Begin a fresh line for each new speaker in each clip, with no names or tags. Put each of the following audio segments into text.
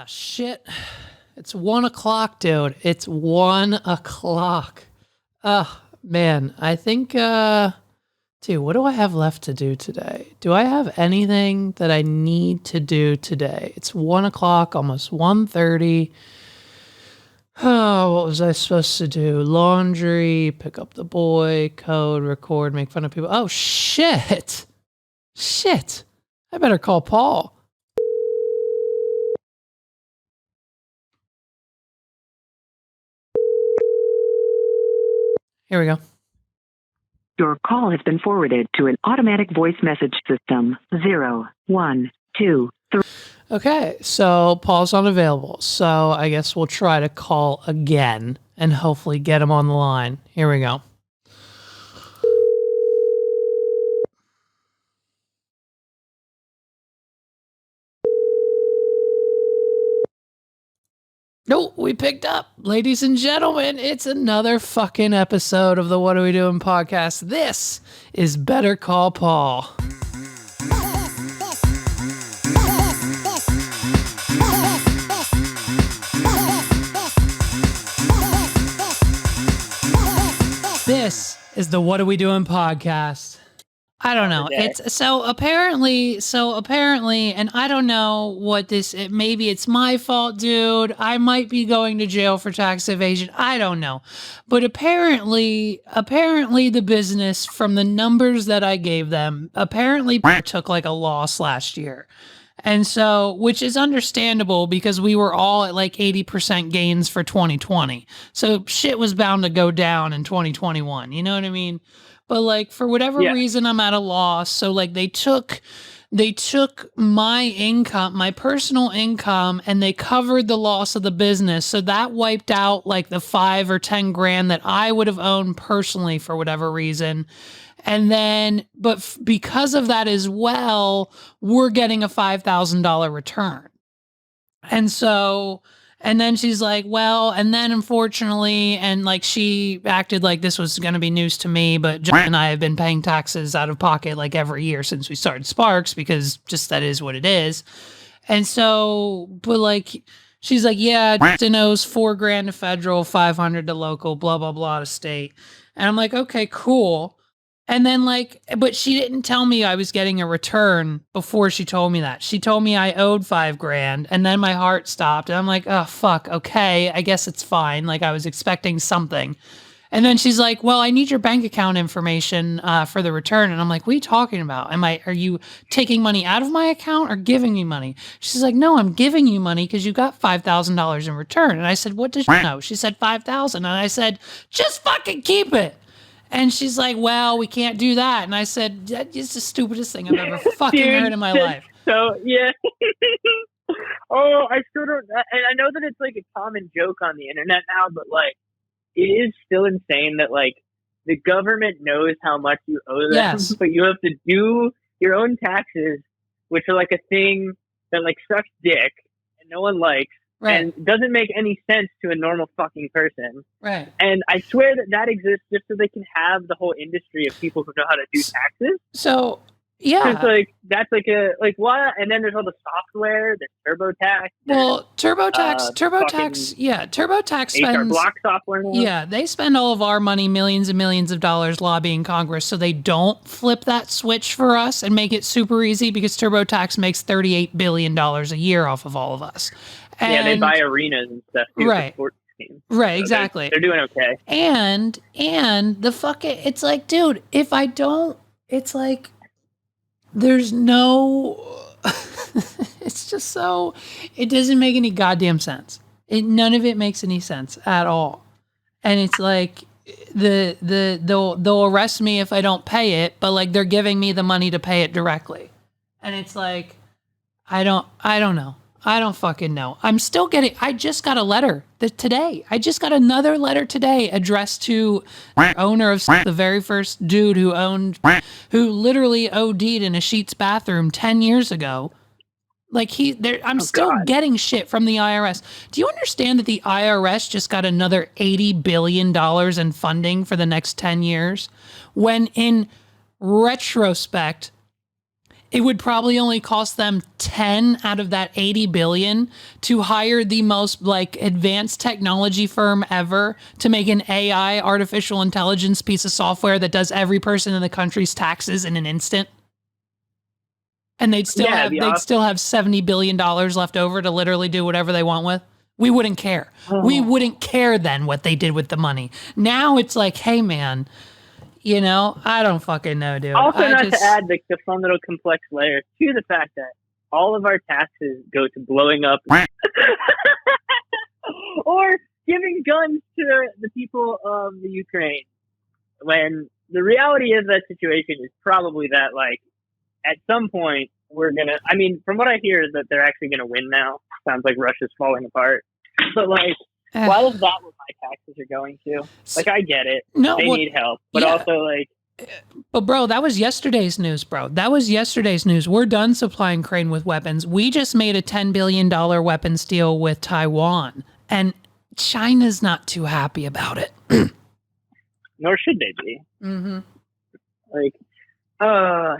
Shit. It's 1:00, dude. It's 1:00. Oh, man. I think, dude, what do I have left to do today? Do I have anything that I need to do today? It's 1:00, almost 1:30. Oh, what was I supposed to do? Laundry, pick up the boy, code, record, make fun of people. Oh, shit. Shit. I better call Paul. Here we go.
Your call has been forwarded to an automatic voice message system. 0, 1, 2, 3.
Okay, so Paul's unavailable. So I guess we'll try to call again and hopefully get him on the line. Here we go. No, we picked up. Ladies and gentlemen, it's another fucking episode of the What Are We Doing podcast. This is Better Call Paul. This is the What Are We Doing podcast. I don't know. It's so apparently, and I don't know what this, maybe it's my fault, dude. I might be going to jail for tax evasion. I don't know. But apparently the business, from the numbers that I gave them, apparently took like a loss last year. And so, which is understandable because we were all at like 80% gains for 2020. So shit was bound to go down in 2021. You know what I mean? But like, for whatever reason, I'm at a loss. So like they took my income, my personal income, and they covered the loss of the business. So that wiped out like the 5 or 10 grand that I would have owned personally for whatever reason. And then, but because of that as well, we're getting a $5,000 return. And so, and then she's like, well, and then unfortunately, and like she acted like this was going to be news to me, but John and I have been paying taxes out of pocket like every year since we started Sparks, because just that is what it is. And so, but like, she's like, yeah, Justin owes $4 grand to federal, 500 to local, blah, blah, blah to state. And I'm like, okay, cool. And then like, but she didn't tell me I was getting a return before she told me that. She told me I owed $5 grand, and then my heart stopped. And I'm like, oh, fuck. Okay. I guess it's fine. Like I was expecting something. And then she's like, well, I need your bank account information for the return. And I'm like, what are you talking about? Are you taking money out of my account or giving me money? She's like, no, I'm giving you money because you got $5,000 in return. And I said, what does she know? She said 5,000. And I said, just fucking keep it. And she's like, well, we can't do that. And I said, it's the stupidest thing I've ever fucking heard in my life.
So, yeah. Oh, I still don't, and I know that it's like a common joke on the internet now, but like, it is still insane that like the government knows how much you owe them, but you have to do your own taxes, which are like a thing that like sucks dick and no one likes. Right. And doesn't make any sense to a normal fucking person.
Right.
And I swear that exists just so they can have the whole industry of people who know how to do taxes.
So, yeah.
It's like, that's like what? And then there's all the software, the TurboTax.
Well, TurboTax spends...
HR Block software now.
Yeah, they spend all of our money, millions and millions of dollars lobbying Congress so they don't flip that switch for us and make it super easy, because TurboTax makes $38 billion a year off of all of us. And,
yeah, they buy arenas and stuff too.
Right.
For sports teams.
Right,
so
exactly.
They're doing okay.
And the fucking, it's like, dude, if I don't, it's like, there's no, it's just so, it doesn't make any goddamn sense. None of it makes any sense at all. And it's like, they'll arrest me if I don't pay it, but like they're giving me the money to pay it directly. And it's like, I don't know. I don't fucking know. I just got a letter today. I just got another letter today addressed to the owner of the very first dude who literally OD'd in a Sheetz bathroom 10 years ago. Like I'm still getting shit from the IRS. Do you understand that the IRS just got another $80 billion in funding for the next 10 years? When in retrospect, it would probably only cost them 10 out of that 80 billion to hire the most like advanced technology firm ever to make an AI artificial intelligence piece of software that does every person in the country's taxes in an instant. And they'd still have $70 billion left over to literally do whatever they want with. We wouldn't care. We wouldn't care then what they did with the money. Now it's like, hey man, you know, I don't fucking know, dude.
Also, to add the fun little complex layer to the fact that all of our taxes go to blowing up or giving guns to the people of the Ukraine. When the reality of that situation is probably that, like, at some point we're gonna. I mean, from what I hear, is that they're actually gonna win now. Sounds like Russia's falling apart. But like, why is that what my taxes are going to? Like, I get it. No, they need help, but also like.
But bro, that was yesterday's news, bro. That was yesterday's news. We're done supplying Ukraine with weapons. We just made a $10 billion weapons deal with Taiwan, and China's not too happy about it.
Nor should they be.
Mm-hmm.
Like,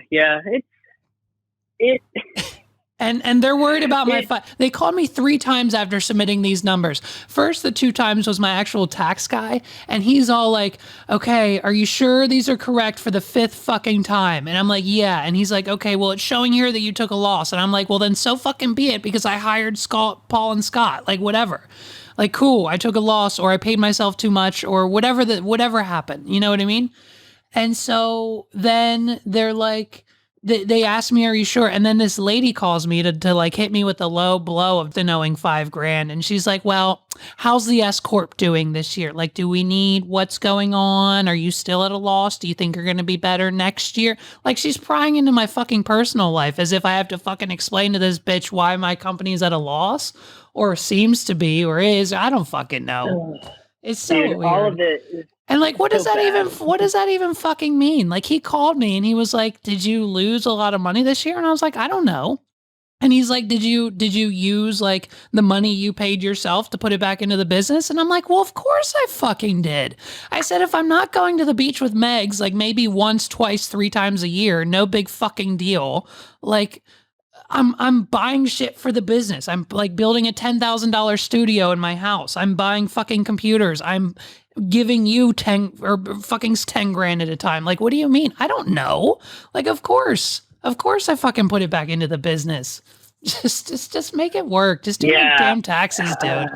yeah, it.
And they're worried about my they called me 3 times after submitting these numbers. First, the 2 times was my actual tax guy, and he's all like, okay, are you sure these are correct for the 5th fucking time? And I'm like, yeah. And he's like, okay, well, it's showing here that you took a loss. And I'm like, well, then so fucking be it, because I hired Paul and Scott, like whatever. Like, cool, I took a loss, or I paid myself too much, or whatever happened. You know what I mean? And so then they're like, they asked me, are you sure? And then this lady calls me to like hit me with the low blow of the knowing $5,000. And she's like, well, how's the S Corp doing this year? Like, do we need what's going on? Are you still at a loss? Do you think you're going to be better next year? Like, she's prying into my fucking personal life as if I have to fucking explain to this bitch why my company's at a loss, or seems to be, or is. I don't fucking know. It's so weird.
All of it.
And like, what does that even fucking mean? Like, he called me and he was like, did you lose a lot of money this year? And I was like, I don't know. And he's like, did you use like the money you paid yourself to put it back into the business? And I'm like, well, of course I fucking did. I said, if I'm not going to the beach with Megs, like maybe once, twice, 3 times a year, no big fucking deal. Like, I'm buying shit for the business. I'm like building a $10,000 studio in my house. I'm buying fucking computers. I'm giving you 10 or fucking 10 grand at a time. Like, what do you mean? I don't know. Like, of course I fucking put it back into the business. Just make it work. Just do your damn taxes, dude.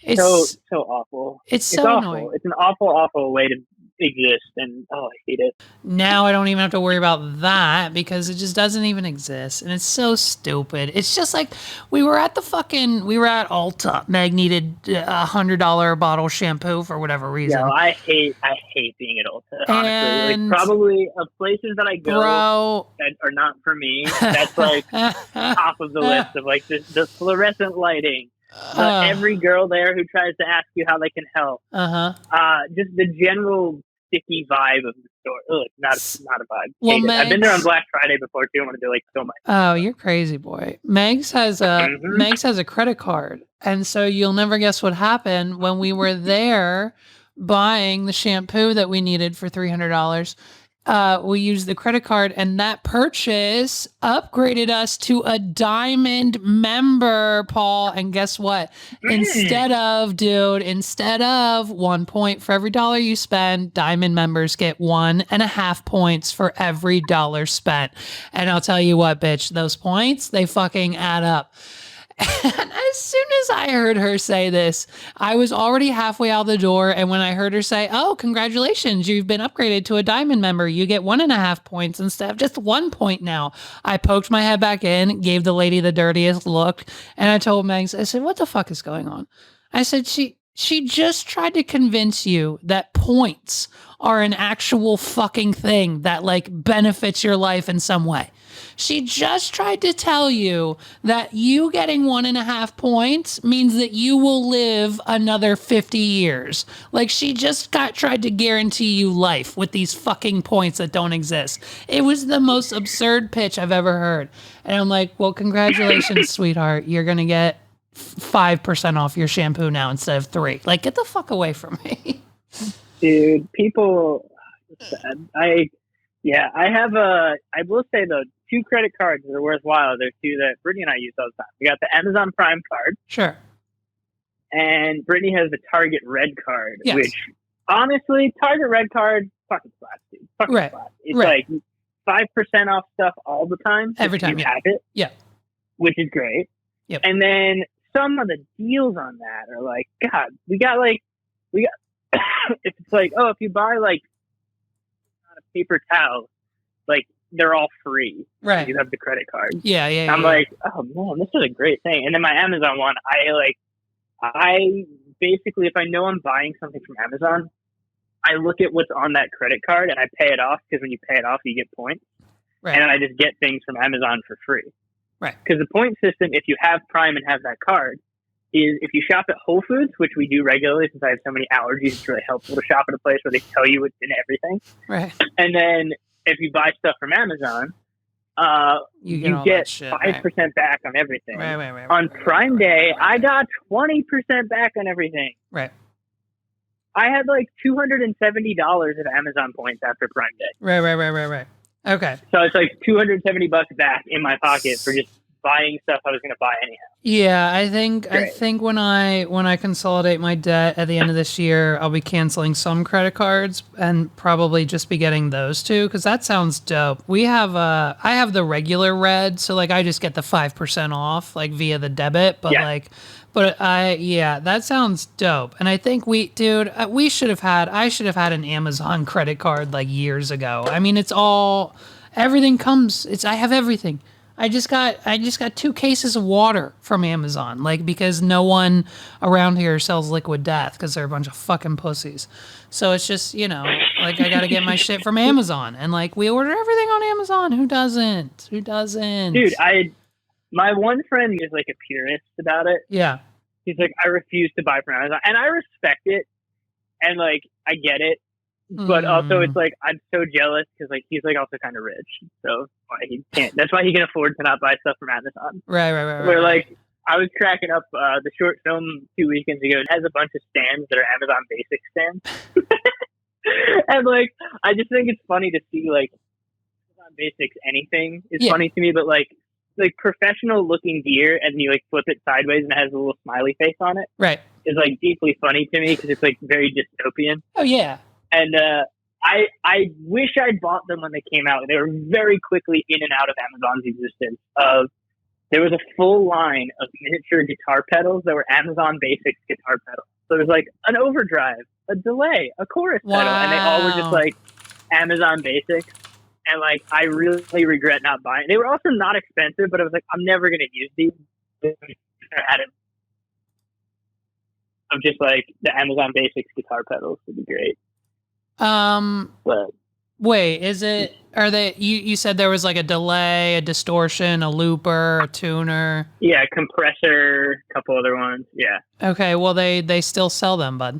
It's so awful.
It's so annoying.
It's an awful way to exist, and I hate it.
Now I don't even have to worry about that because it just doesn't even exist, and it's so stupid. It's just like we were at Ulta. Meg needed $100 bottle shampoo for whatever reason.
No, I hate being at Ulta. Honestly, like, probably of places that I go that are not for me. That's like top of the list of like the fluorescent lighting. Every girl there who tries to ask you how they can help. Just the general sticky vibe of the store. Ugh, not a vibe. Well, I've been there on Black Friday before too. I wanted to like kill myself.
Oh, you're crazy, boy. Megs has a credit card, and so you'll never guess what happened when we were there buying the shampoo that we needed for $300. We used the credit card, and that purchase upgraded us to a diamond member, Paul. And guess what? Instead of 1 point for every dollar you spend, diamond members get 1.5 points for every dollar spent. And I'll tell you what, bitch, those points, they fucking add up. And as soon as I heard her say this, I was already halfway out the door. And when I heard her say, oh, congratulations, you've been upgraded to a diamond member, you get 1.5 points instead of just 1 point now. I poked my head back in, gave the lady the dirtiest look. And I told Megs, I said, what the fuck is going on? I said, she just tried to convince you that points are an actual fucking thing that like benefits your life in some way. She just tried to tell you that you getting 1.5 points means that you will live another 50 years. Like, she just tried to guarantee you life with these fucking points that don't exist. It was the most absurd pitch I've ever heard. And I'm like, well, congratulations, sweetheart. You're going to get 5% off your shampoo now instead of 3. Like, get the fuck away from me.
Dude, people, I will say though, two credit cards that are worthwhile. There's two that Brittany and I use all the time. We got the Amazon Prime card.
Sure.
And Brittany has the Target Red card,
Yes.
which honestly, Target Red card, fucking slaps, dude. Fucking
Right.
slaps. It's
Right.
like 5% off stuff all the time.
Every
if
time,
you
yeah.
have it.
Yeah.
Which is great.
Yep.
And then some of the deals on that are like, God, we got if it's like, oh, if you buy like a paper towel, like they're all free.
Right.
You have the credit card.
Yeah.
I'm like, oh man, this is a great thing. And then my Amazon one, I basically, if I know I'm buying something from Amazon, I look at what's on that credit card and I pay it off, because when you pay it off, you get points.
Right.
And then I just get things from Amazon for free.
Right.
Because the point system, if you have Prime and have that card, is if you shop at Whole Foods, which we do regularly since I have so many allergies, it's really helpful to shop at a place where they tell you what's in everything.
Right.
And then if you buy stuff from Amazon, you get 5% back on everything.
Right.
On Prime Day, I got 20% back on everything.
Right.
I had like $270 of Amazon points after Prime Day.
Right. Okay.
So it's like $270 back in my pocket for just buying stuff I was going to buy anyhow.
Yeah, I think when I consolidate my debt at the end of this year, I'll be canceling some credit cards and probably just be getting those two, because that sounds dope. I have the regular Red, so like I just get the 5% off like via the debit, but that sounds dope. And I think I should have had an Amazon credit card like years ago. I mean, I have everything. I just got 2 cases of water from Amazon, like, because no one around here sells Liquid Death because they're a bunch of fucking pussies. So it's just, like, I got to get my shit from Amazon, and like we order everything on Amazon. Who doesn't?
Dude, my one friend is like a purist about it.
Yeah.
He's like, I refuse to buy from Amazon, and I respect it, and like I get it. But also, it's like, I'm so jealous because like he's like also kind of rich, so he can't. That's why he can afford to not buy stuff from Amazon.
Right.
Where like I was cracking up the short film 2 weekends ago. It has a bunch of stands that are Amazon Basics stands, and like I just think it's funny to see like Amazon Basics anything is funny to me, but like professional looking gear, and you like flip it sideways and it has a little smiley face on it.
Right.
Is like deeply funny to me because it's like very dystopian.
Oh yeah.
And I wish I'd bought them when they came out. They were very quickly in and out of Amazon's existence. There was a full line of miniature guitar pedals that were Amazon Basics guitar pedals. So there was like an overdrive, a delay, a chorus pedal, and they all were just like Amazon Basics. And like I really regret not buying. They were also not expensive, but I was like, I'm never gonna use these. Of just like the Amazon Basics guitar pedals would be great. But
wait, are they, you said there was like a delay, a distortion, a looper, a tuner?
Yeah, compressor, a couple other ones. Yeah.
Okay, well they still sell them, bud.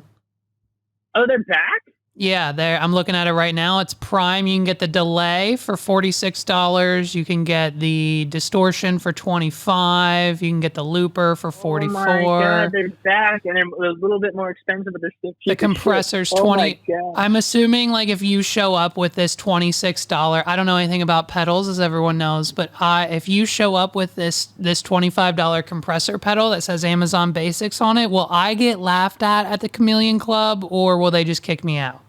Oh, they're back?
Yeah, I'm looking at it right now. It's Prime. You can get the delay for $46. You can get the distortion for $25. You can get the looper for $44.
Oh my God, they're back, and they're a little bit more expensive, but they're still cheap.
The compressor's $20.
Oh my God.
I'm assuming like if you show up with this $26, I don't know anything about pedals, as everyone knows, but if you show up with this $25 compressor pedal that says Amazon Basics on it, will I get laughed at the Chameleon Club, or will they just kick me out?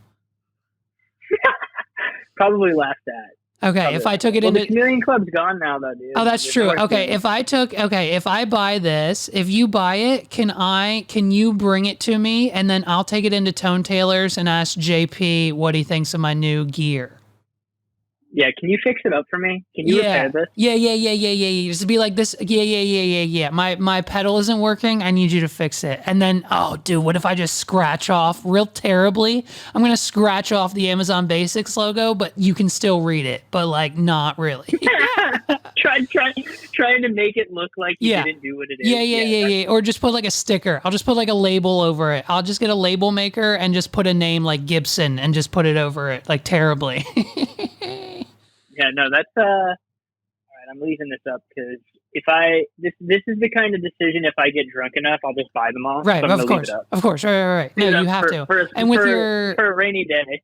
Probably laughed at.
Okay,
Probably.
If I took it
the
into
Chameleon Club's gone now, though, dude.
Oh, that's true. Okay, if I buy this, if you buy it, can you bring it to me, and then I'll take it into Tone Tailors and ask JP what he thinks of my new gear.
Yeah, can you fix it up for me? Can you repair this?
Yeah. Just be like this. Yeah. My pedal isn't working. I need you to fix it. And then, oh, dude, what if I just scratch off real terribly? I'm gonna scratch off the Amazon Basics logo, but you can still read it, but like not really.
Trying to make it look like you didn't do what it is.
Yeah. Or just put like a sticker. I'll just put like a label over it. I'll just get a label maker and just put a name like Gibson and just put it over it, like terribly.
Yeah, no, that's all right. I'm leaving this up because this is the kind of decision. If I get drunk enough, I'll just buy them all.
Right,
so
of course. Right. No, you have to.
For
and with
for a rainy day.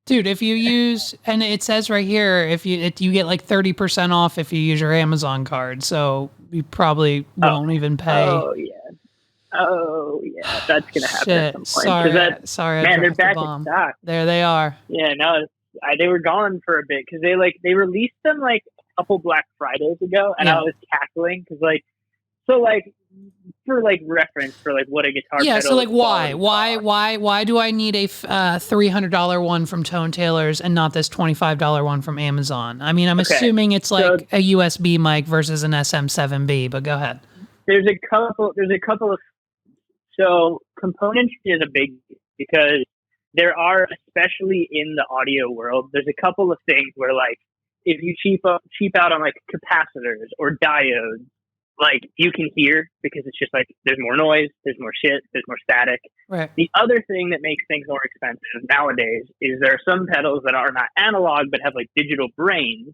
Dude, if you use, and it says right here, if you get like 30% off if you use your Amazon card, so you probably won't even pay.
Oh yeah, that's gonna happen at
Shit,
some point.
sorry, I
Man, they're
dropped the
back in
bomb.
stock.
There they are.
Yeah, no, they were gone for a bit because they released them like a couple Black Fridays ago, and
Yeah.
I was cackling because for reference for what a guitar pedal.
Yeah, so like
quality costs.
why do I need a $300 one from Tone Tailors and not this $25 one from Amazon? I mean, I'm
Okay,
assuming it's
so-
like a USB mic versus an SM7B, but go ahead.
There's a couple of so components is a big because there are, especially in the audio world, there's a couple of things where if you cheap out on capacitors or diodes, you can hear because it's just there's more noise, there's more shit, there's more static.
Right.
The other thing that makes things more expensive nowadays is there are some pedals that are not analog but have digital brains,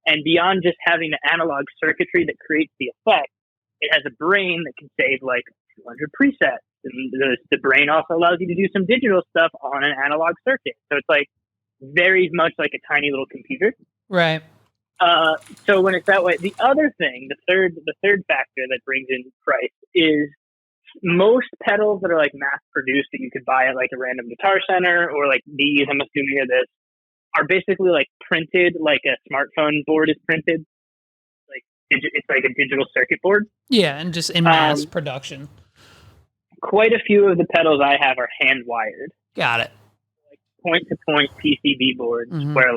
and beyond just having the analog circuitry that creates the effect, it has a brain that can save 200 presets. And the brain also allows you to do some digital stuff on an analog circuit. So it's very much like a tiny little computer.
Right.
So when it's that way, the other thing, the third factor that brings in price is most pedals that are mass produced that you could buy at a random Guitar Center or these, I'm assuming are this, are basically printed like a smartphone board is printed. It's like a digital circuit board.
Yeah, and just in mass production.
Quite a few of the pedals I have are hand wired.
Got it.
Point to point PCB boards where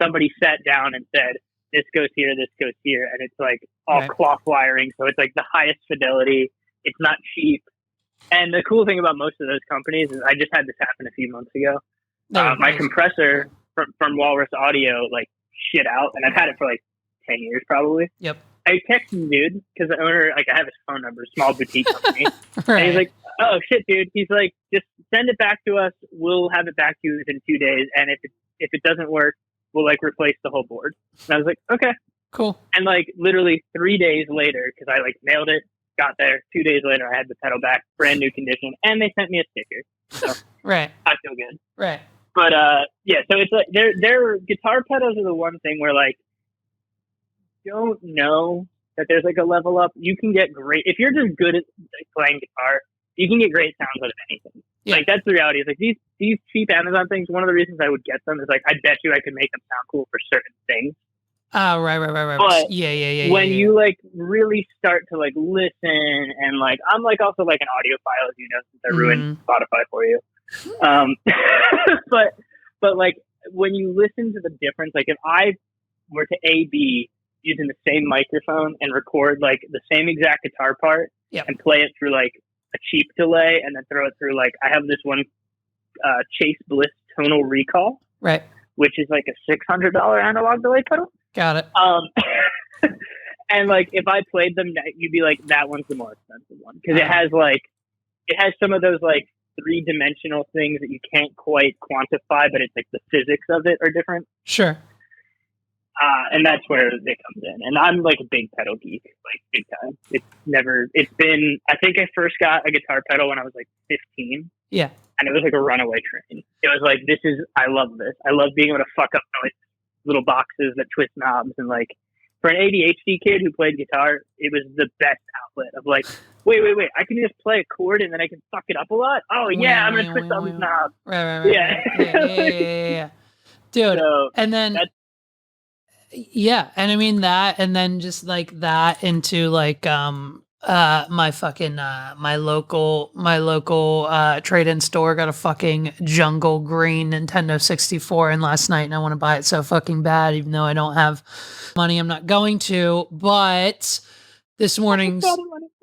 somebody sat down and said, this goes here, this goes here. And it's all
right.
cloth wiring. So it's the highest fidelity. It's not cheap. And the cool thing about most of those companies is I just had this happen a few months ago. My compressor from Walrus Audio shit out. And I've had it for 10 years probably.
Yep.
I texted the dude because the owner, I have his phone number, small boutique company.
Right.
And he's like, oh shit, dude. He's like, just send it back to us. We'll have it back to you within 2 days. And if it doesn't work, we'll replace the whole board. And I was like, okay,
cool.
And literally 3 days later, because I mailed it, got there. 2 days later, I had the pedal back, brand new condition, and they sent me a sticker. So
right.
I feel good.
Right.
But yeah, so it's their guitar pedals are the one thing where don't know that there's a level up. You can get great if you're just good at playing guitar. You can get great sounds out of anything.
Yeah.
That's the reality. It's these cheap Amazon things. One of the reasons I would get them is I bet you I could make them sound cool for certain things.
Oh, right.
But
yeah.
When you really start to listen and I'm also an audiophile, as you know, since I ruined Spotify for you. But when you listen to the difference, if I were to A/B using the same microphone and record the same exact guitar part and play it through a cheap delay and then throw it through I have this one Chase Bliss Tonal Recall,
right,
which is a $600 analog delay pedal.
Got it.
And if I played them, you'd be that one's the more expensive one because it has some of those 3-dimensional things that you can't quite quantify, but it's the physics of it are different.
Sure.
And that's where it comes in. And I'm a big pedal geek, big time. It's been, I think I first got a guitar pedal when I was 15.
Yeah.
And it was a runaway train. It was I love this. I love being able to fuck up little boxes that twist knobs. And for an ADHD kid who played guitar, it was the best outlet of wait, I can just play a chord and then I can fuck it up a lot. Oh yeah, I'm going to twist all these knobs.
Right. Yeah. Dude,
so
and then... Yeah, and I mean that, and then just that into my fucking my local trade-in store got a fucking jungle green Nintendo 64 in last night, and I want to buy it so fucking bad, even though I don't have money. I'm not going to, but this morning's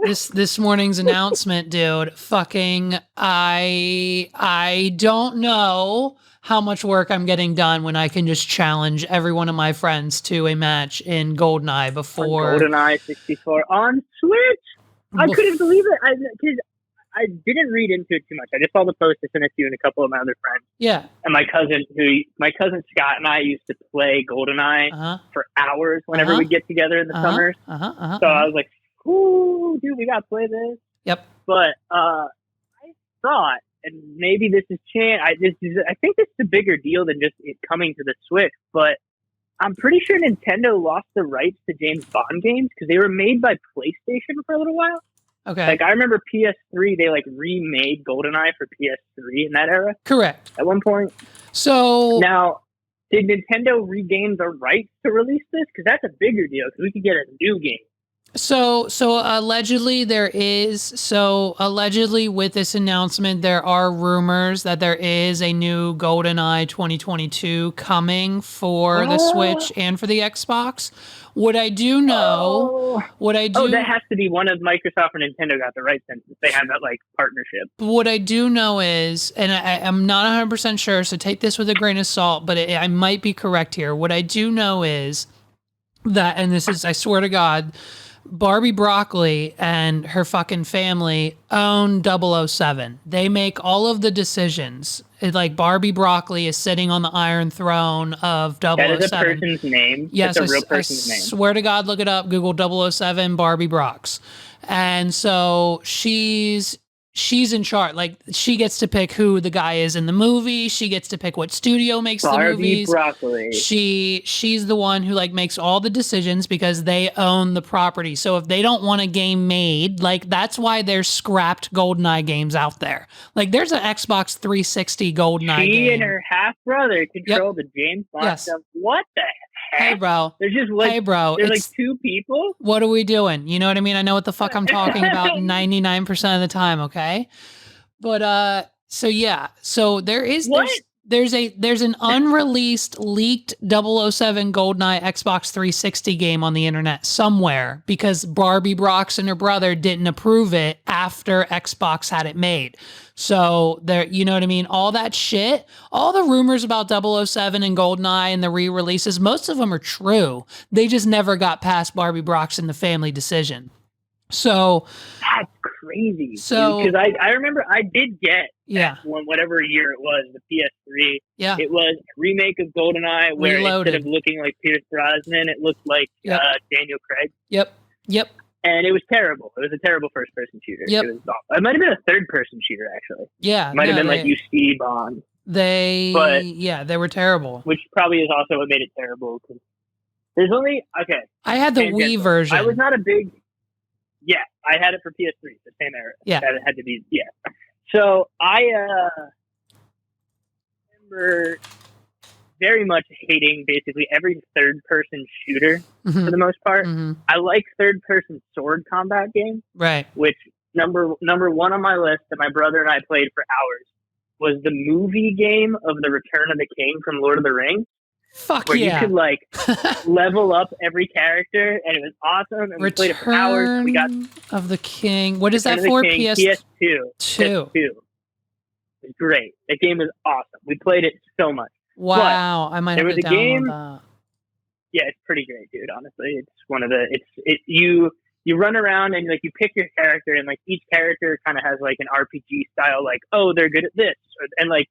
this morning's announcement, dude. Fucking I don't know how much work I'm getting done when I can just challenge every one of my friends to a match in GoldenEye before
GoldenEye 64 on Switch. I couldn't believe it. Because I didn't read into it too much. I just saw the post. I sent it to you and a couple of my other friends.
Yeah.
And my cousin Scott and I used to play GoldenEye for hours whenever we get together in the summers. So I was ooh, dude, we got to play this.
Yep.
But I thought and maybe this is I think this is a bigger deal than just it coming to the Switch, but I'm pretty sure Nintendo lost the rights to James Bond games because they were made by PlayStation for a little while.
Okay.
Like, I remember PS3, they, like, remade GoldenEye for PS3 in that era.
Correct.
At one point.
So...
Now, did Nintendo regain the rights to release this? Because that's a bigger deal, because we could get a new game.
So allegedly with this announcement, there are rumors that there is a new GoldenEye 2022 coming for the Switch and for the Xbox. What I do know, that has
to be one of Microsoft and Nintendo got the rights since they have that like partnership.
What I do know is, and I'm not 100% sure, so take this with a grain of salt, but I might be correct here. What I do know is that, and this is, I swear to God, Barbie Broccoli and her fucking family own 007. They make all of the decisions. Like, Barbie Broccoli is sitting on the Iron Throne of 007.
That is a person's name.
Yes,
it's a real person's name.
Swear to God, look it up. Google 007 Barbie Brox. And so she's in charge. Like, she gets to pick who the guy is in the movie. She gets to pick what studio makes the movies.
Broccoli.
She's the one who like makes all the decisions because they own the property. So if they don't want a game made, like, that's why there's scrapped GoldenEye games out there. Like, there's an Xbox 360 GoldenEye game.
She and her half brother control the James Bond stuff. What the heck?
Hey, bro.
There's just like,
hey, bro.
There's like two people.
What are we doing? You know what I mean? I know what the fuck I'm talking about 99% of the time. Okay. But, so yeah. So there's an unreleased leaked 007 GoldenEye Xbox 360 game on the internet somewhere because Barbie Brox and her brother didn't approve it after Xbox had it made. So there, you know what I mean? All that shit, all the rumors about 007 and GoldenEye and the re-releases, most of them are true. They just never got past Barbie Brox and the family decision. So
that's crazy.
So
because I remember I did get whatever year it was, the PS3.
Yeah,
it was a remake of GoldenEye where instead of looking like Pierce Brosnan, it looked like Daniel Craig.
Yep.
And it was terrible. It was a terrible first-person shooter.
Yep.
It was awful. It might have been a third-person shooter actually.
Yeah,
it might have been like UC Bond.
They were terrible.
Which probably is also what made it terrible because there's only
I had the Wii version.
I was not a big. Yeah, I had it for PS3, the same era.
Yeah.
That it had to be, So I remember very much hating basically every third-person shooter for the most part.
Mm-hmm.
I like third-person sword combat games.
Right.
Which, number one on my list that my brother and I played for hours was the movie game of The Return of the King from Lord of the Rings.
Fuck
where
yeah.
you could like level up every character and it was awesome and we played it for hours. We got
of the King. What is that for?
PS2.
PS2.
It was great. That game was awesome. We played it so much.
Wow.
But
I might have to download that.
Yeah, it's pretty great, dude, honestly. It's one of the you run around and like you pick your character and like each character kind of has like an RPG style like, oh, they're good at this and like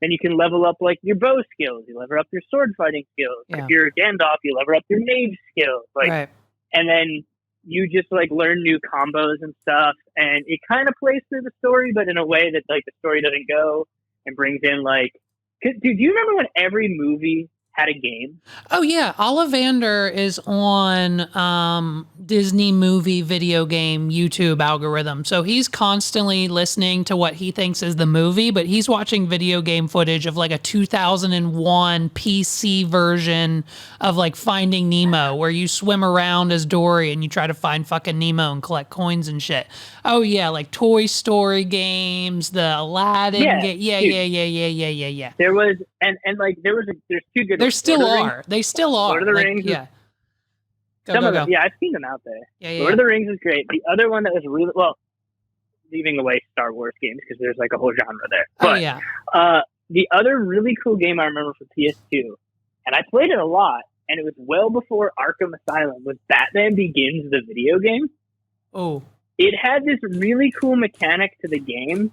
then you can level up like your bow skills. You level up your sword fighting skills.
Yeah.
If you're Gandalf, you level up your mage skills. Like,
right.
And then you just like learn new combos and stuff. And it kind of plays through the story, but in a way that like the story doesn't go and brings in like, dude, do you remember when every movie had a game?
Oh yeah, Ollivander is on Disney movie video game YouTube algorithm. So he's constantly listening to what he thinks is the movie, but he's watching video game footage of like a 2001 PC version of like Finding Nemo where you swim around as Dory and you try to find fucking Nemo and collect coins and shit. Oh yeah, like Toy Story games, the Aladdin game. Yeah.
There was and like there's two good.
There still are. They still are.
Lord of the Rings.
Yeah.
Some of them. Yeah, I've seen them out there.
Yeah.
Lord of the Rings is great. The other one that was really leaving away Star Wars games because there's like a whole genre there. But, the other really cool game I remember for PS2, and I played it a lot, and it was well before Arkham Asylum, was Batman Begins, the video game.
Oh.
It had this really cool mechanic to the game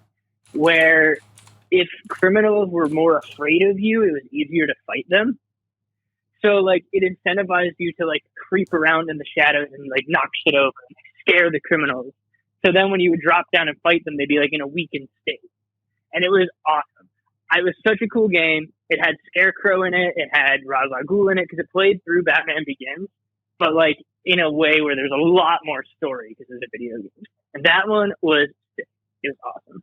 where if criminals were more afraid of you, it was easier to fight them. So, like, it incentivized you to, like, creep around in the shadows and, like, knock shit over and scare the criminals. So then when you would drop down and fight them, they'd be, like, in a weakened state. and it was awesome. It was such a cool game. It had Scarecrow in it. It had Ra's al Ghul in it because it played through Batman Begins, but like in a way where there's a lot more story because it's a video game. And that one was sick. It was awesome.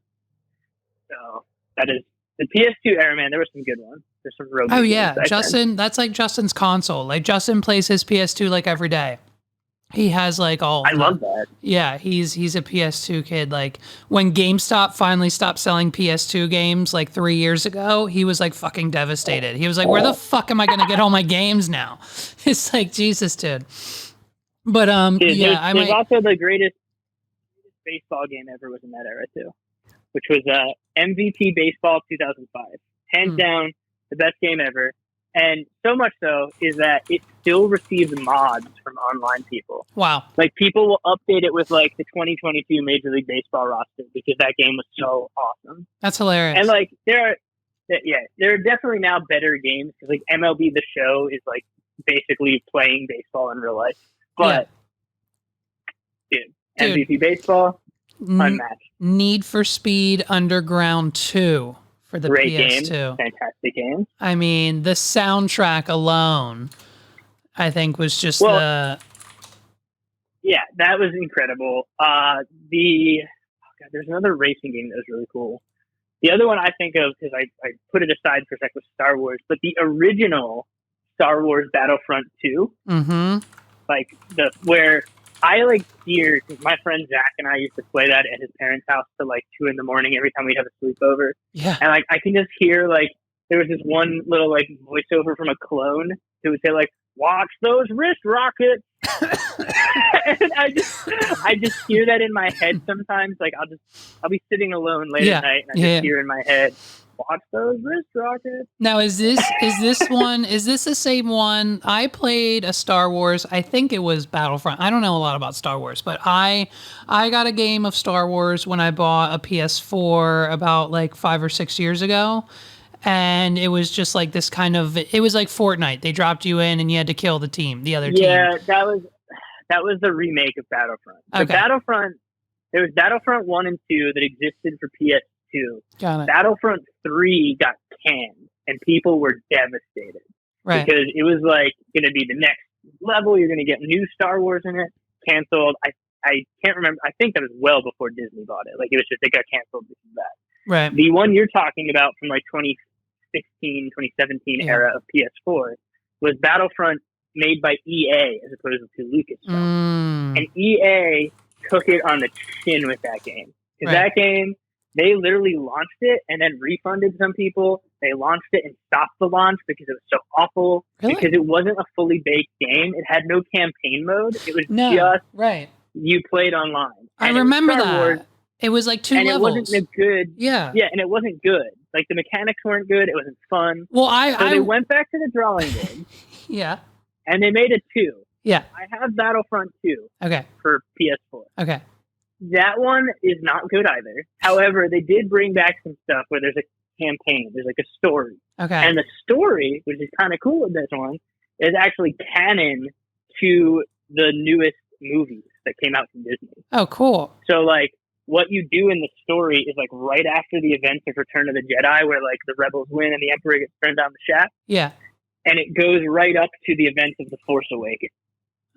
So that is the PS2 era, man. There were some good ones. There's some real.
Oh yeah, Justin. That's like Justin's console. Like Justin plays his PS2 like every day. He has like all.
I love that.
Yeah, he's a PS2 kid. Like when GameStop finally stopped selling PS2 games like 3 years ago, he was like fucking devastated. He was like, "Where the fuck am I gonna get all my games now?" It's like Jesus, dude. But
Dude,
yeah,
there's also the greatest baseball game ever was in that era too, which was MVP Baseball 2005. Hands down, the best game ever. And so much so is that it still receives mods from online people.
Wow.
Like people will update it with like the 2022 Major League Baseball roster because that game was so awesome.
That's hilarious.
And like there are definitely now better games because like MLB The Show is like basically playing baseball in real life. But dude, MVP Baseball, unmatched.
Need for Speed Underground 2 for the
Great
PS2.
Game. Fantastic game.
I mean, the soundtrack alone, I think, was just
Yeah, that was incredible. There's another racing game that was really cool. The other one I think of, because I put it aside for a sec, was Star Wars, but the original Star Wars Battlefront 2, like where I like steer, because my friend Zach and I used to play that at his parents' house till like 2 a.m. every time we'd have a sleepover.
Yeah.
And like I can just hear like there was this one little like voiceover from a clone who would say like, "Watch those wrist rockets." And I just hear that in my head sometimes. Like I'll be sitting alone late at night and I just hear in my head, "Watch those wrist rockets."
Now is this the same one? I played a Star Wars, I think it was Battlefront. I don't know a lot about Star Wars, but I got a game of Star Wars when I bought a PS4 about like 5 or 6 years ago. And it was just like this kind of, it was like Fortnite. They dropped you in and you had to kill the other team.
Yeah, that was the remake of Battlefront. So there was Battlefront 1 and 2 that existed for PS2.
Got it.
Battlefront 3 got canned and people were devastated.
Right.
Because it was like going to be the next level. You're going to get new Star Wars in it. Canceled. I can't remember. I think that was well before Disney bought it. Like it was just, it got canceled because of that.
Right.
The one you're talking about from like 2016, 2017 era of PS4 was Battlefront made by EA as opposed to Lucasfilm. And EA took it on the chin with that game. Because that game, they literally launched it and then refunded some people. They launched it and stopped the launch because it was so awful.
Really?
Because it wasn't a fully baked game. It had no campaign mode. It was just you played online.
I remember that. It was like 2 levels.
And it wasn't good.
Yeah.
Yeah, and it wasn't good. Like the mechanics weren't good. It wasn't fun.
Well,
they went back to the drawing board.
Yeah.
And they made a 2.
Yeah.
I have Battlefront 2.
Okay.
For PS4.
Okay.
That one is not good either. However, they did bring back some stuff where there's a campaign. There's like a story.
Okay.
And the story, which is kind of cool with this one, is actually canon to the newest movies that came out from Disney.
Oh, cool.
So like what you do in the story is like right after the events of Return of the Jedi, where like the rebels win and the Emperor gets turned down the shaft.
Yeah.
And it goes right up to the events of The Force Awakens.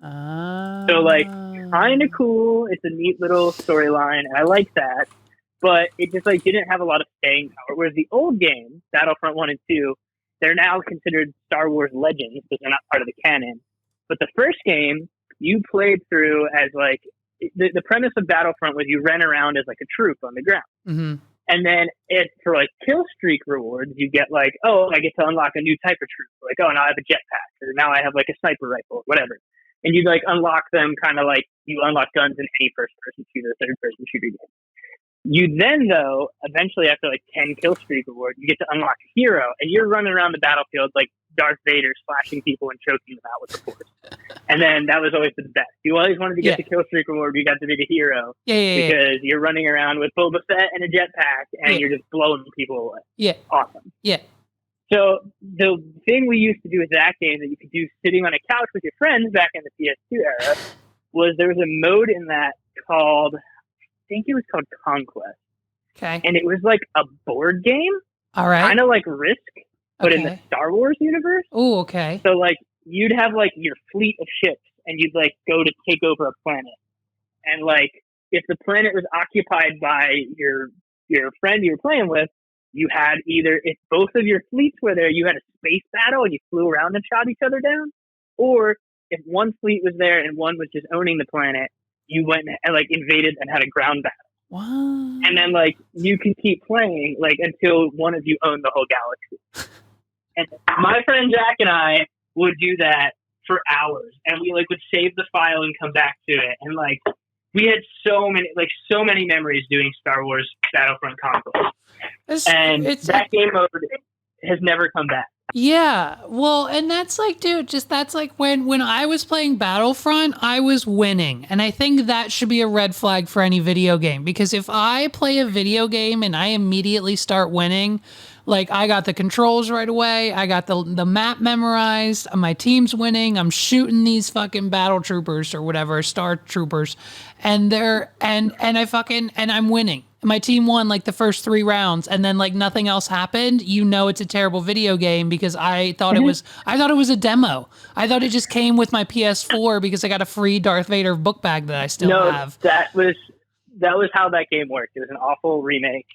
So like kind of cool. It's a neat little storyline, and I like that. But it just like didn't have a lot of staying power. Whereas the old game, Battlefront 1 and 2, they're now considered Star Wars legends because they're not part of the canon. But the first game you played through as like the premise of Battlefront was you ran around as like a troop on the ground.
Mm-hmm.
And then for like kill streak rewards, you get like, oh, I get to unlock a new type of troop. Like, oh, now I have a jetpack, or now I have like a sniper rifle, whatever. And you'd like unlock them kind of like you unlock guns in any first person shooter, third person shooter game. You then, though, eventually after like 10 kill streak rewards, you get to unlock a hero, and you're running around the battlefield like Darth Vader, slashing people and choking them out with the Force. And then that was always the best. You always wanted to get the kill streak reward, you got to be the hero. Because you're running around with Boba Fett and a jetpack, and you're just blowing people away.
Yeah.
Awesome.
Yeah.
So the thing we used to do with that game that you could do sitting on a couch with your friends back in the PS2 era was there was a mode in that called, I think it was called Conquest.
Okay.
And it was like a board game,
All right.
kind of like Risk, but in the
Okay.
Star Wars universe.
Oh, okay.
So like you'd have like your fleet of ships, and you'd like go to take over a planet, and like if the planet was occupied by your friend you were playing with, you had either, if both of your fleets were there, you had a space battle and you flew around and shot each other down, or if one fleet was there and one was just owning the planet, you went and like invaded and had a ground battle.
What?
And then like you can keep playing like until one of you owned the whole galaxy. And my friend Jack and I would do that for hours, and we like would save the file and come back to it, and like we had so many memories doing Star Wars Battlefront consoles. That game mode has never come back.
Yeah, well, and that's like, dude, that's like when I was playing Battlefront, I was winning. And I think that should be a red flag for any video game, because if I play a video game and I immediately start winning, like I got the controls right away, I got the map memorized, my team's winning, I'm shooting these fucking battle troopers or whatever, star troopers, and I'm winning. My team won like the first 3 rounds, and then like nothing else happened. You know it's a terrible video game, because I thought it was a demo. I thought it just came with my PS4 because I got a free Darth Vader book bag that I still have.
That was how that game worked. It was an awful remake.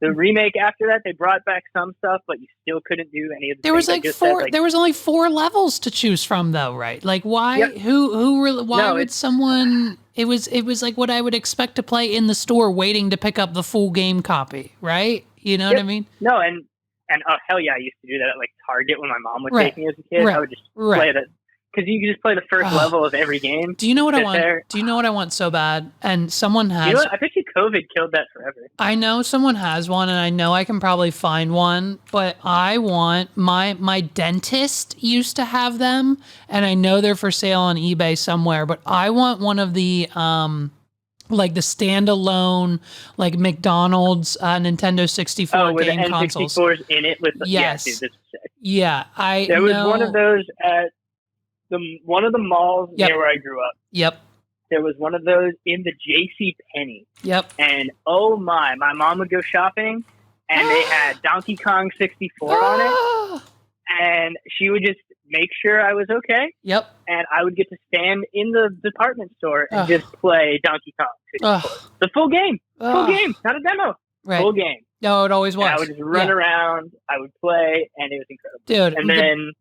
The remake after that, they brought back some stuff, but you still couldn't do any of the.
There was like 4. There was only 4 levels to choose from, though, right? Like, why? Yep. Why would someone? It was like what I would expect to play in the store, waiting to pick up the full game copy, right? You know what I mean?
No, and oh hell yeah, I used to do that at like Target when my mom would take me as a kid. I would just play that. Because you can just play the first level of every game.
Do you know what I want? Do you know what I want so bad? And someone has.
You know what? I bet you COVID killed that forever.
I know someone has one, and I know I can probably find one. But I want my dentist used to have them, and I know they're for sale on eBay somewhere. But I want one of the like the standalone, like McDonald's Nintendo 64 game consoles.
Oh, with the N64s in it with the
yes,
yeah, dude,
yeah.
There was one of those at one of the malls near where I grew up.
Yep.
There was one of those in the J.C. Penney.
Yep.
And oh my mom would go shopping, and they had Donkey Kong 64 on it, and she would just make sure I was okay.
Yep.
And I would get to stand in the department store and just play Donkey Kong 64. The full game. Full game, not a demo.
Right.
Full game.
No, it always was.
And I would just run around. I would play, and it was incredible.
Dude.
And then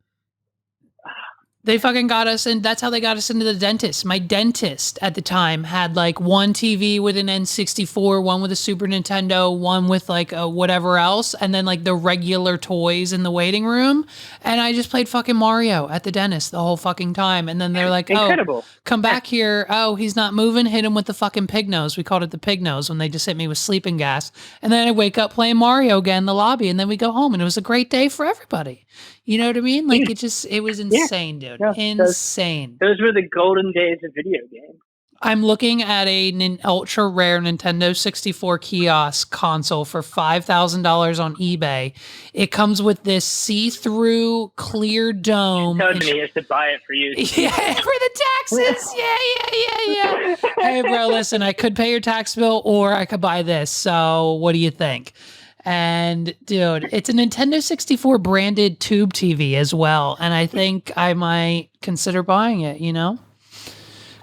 they fucking got us, and that's how they got us into the dentist. My dentist at the time had like one TV with an N64, one with a Super Nintendo, one with like whatever else, and then like the regular toys in the waiting room. And I just played fucking Mario at the dentist the whole fucking time. And then they're like,
incredible.
Oh, come back here. Oh, he's not moving. Hit him with the fucking pig nose. We called it the pig nose when they just hit me with sleeping gas. And then I wake up playing Mario again in the lobby, and then we go home, and it was a great day for everybody. You know what I mean? Like it was insane, dude. Yeah, insane.
Those were the golden days of video games.
I'm looking at a ultra rare Nintendo 64 kiosk console for $5,000 on eBay. It comes with this see-through clear dome.
You told me to buy it for you.
Yeah, for the taxes. Yeah. Hey, bro, listen, I could pay your tax bill, or I could buy this. So what do you think? And dude, it's a Nintendo 64 branded tube TV as well. And I think I might consider buying it, you know?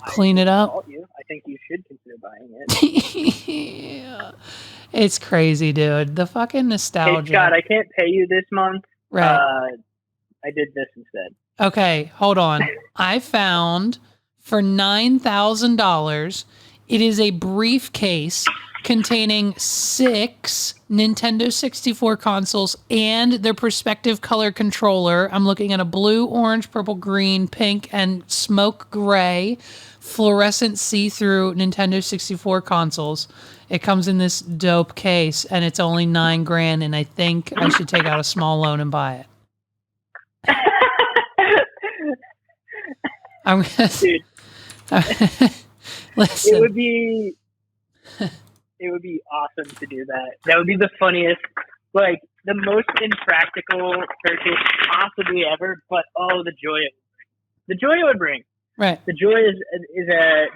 Clean it up.
I think you should consider buying it.
Yeah. It's crazy, dude. The fucking nostalgia.
Hey, Scott, I can't pay you this month.
Right.
I did this instead.
Okay, hold on. I found for $9,000, it is a briefcase containing 6 Nintendo 64 consoles and their respective color controller. I'm looking at a blue, orange, purple, green, pink, and smoke gray fluorescent see-through Nintendo 64 consoles. It comes in this dope case, and it's only $9,000, and I think I should take out a small loan and buy it. I'm gonna,
dude.
Listen.
It would be awesome to do that. That would be the funniest, like the most impractical purchase possibly ever. But the joy it would bring.
Right.
The joy is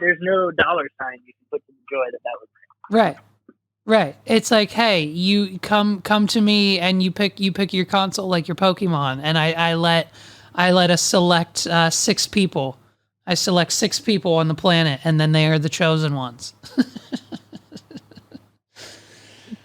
there's no dollar sign you can put to the joy that would bring.
Right. It's like, hey, you come to me and you pick your console like your Pokemon, and I let us select 6 people. I select 6 people on the planet, and then they are the chosen ones.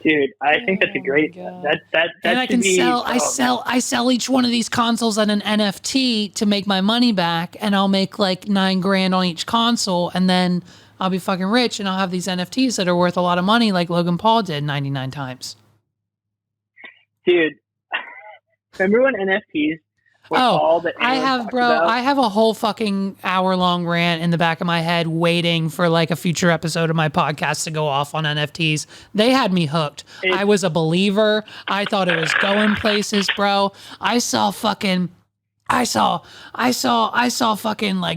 Dude, I think that's a great.
God.
That
And I can sell. I sell each one of these consoles at an NFT to make my money back, and I'll make like $9,000 on each console, and then I'll be fucking rich, and I'll have these NFTs that are worth a lot of money, like Logan Paul did 99 times.
Dude, remember when NFTs were all that
I have, bro.
about?
I have a whole fucking hour-long rant in the back of my head waiting for like a future episode of my podcast to go off on NFTs. They had me hooked. I was a believer. I thought it was going places, bro. I saw fucking like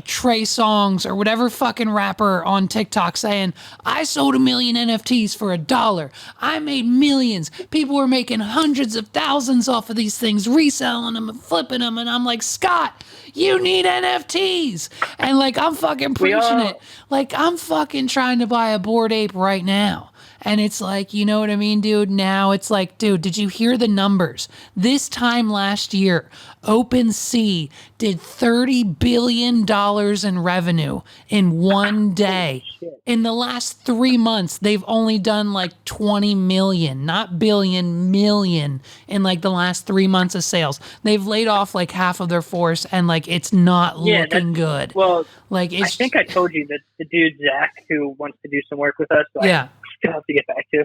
Trey Songz or whatever fucking rapper on TikTok saying, I sold 1 million NFTs for $1. I made millions. People were making hundreds of thousands off of these things, reselling them and flipping them. And I'm like, Scott, you need NFTs. And like, I'm fucking preaching it. Like, I'm fucking trying to buy a Bored Ape right now. And it's like, you know what I mean, dude? Now it's like, dude, did you hear the numbers? This time last year, OpenSea did $30 billion in revenue in one day. In the last 3 months, they've only done like 20 million, not billion, million in like the last 3 months of sales. They've laid off like half of their force, and like it's not looking good.
Well,
like
I think I told you that the dude Zach who wants to do some work with us. So I still have to get back to.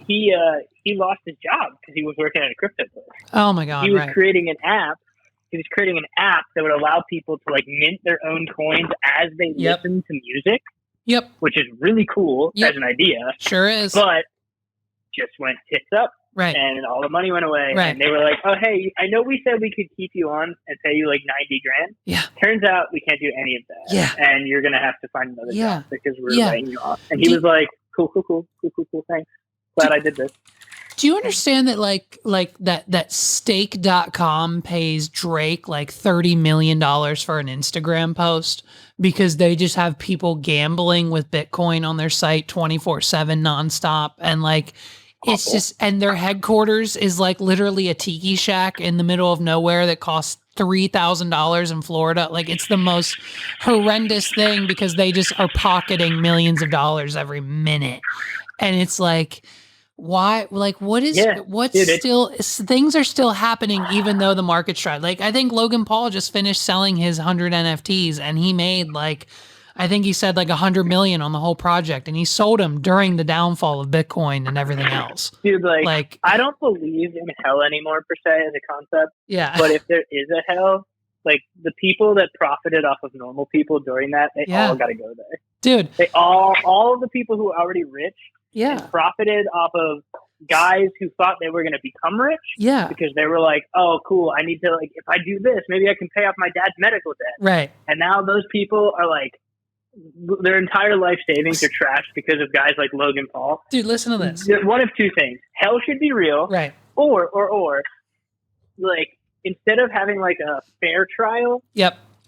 He lost his job because he was working at a crypto place.
Oh my god!
He was creating an app. He was creating an app that would allow people to like mint their own coins as they listen to music.
Yep.
Which is really cool as an idea.
Sure is.
But just went tits up.
Right.
And all the money went away.
Right.
And they were like, oh, hey, I know we said we could keep you on and pay you like $90,000.
Yeah.
Turns out we can't do any of that.
Yeah.
And you're going to have to find another job because we're laying you off. And he was like, cool. Thanks. Glad I did this.
Do you understand that that stake.com pays Drake like $30 million for an Instagram post because they just have people gambling with Bitcoin on their site 24/7 nonstop, and like it's just, and their headquarters is like literally a tiki shack in the middle of nowhere that costs $3,000 in Florida. Like it's the most horrendous thing because they just are pocketing millions of dollars every minute. And it's like, why? Like, things are still happening even though the market's tried. Like, I think Logan Paul just finished selling his 100 NFTs and he made like, I think he said like 100 million on the whole project, and he sold them during the downfall of Bitcoin and everything else.
Dude, like I don't believe in hell anymore per se as a concept.
Yeah.
But if there is a hell, like the people that profited off of normal people during that, they all got to go there.
Dude.
They all of the people who are already rich and profited off of guys who thought they were going to become rich.
Yeah.
Because they were like, oh, cool, I need to, like, if I do this, maybe I can pay off my dad's medical debt.
Right.
And now those people are like, their entire life savings are trashed because of guys like Logan Paul.
Dude, listen to this.
One of two things. Hell should be real.
Right.
Or like, instead of having like a fair trial,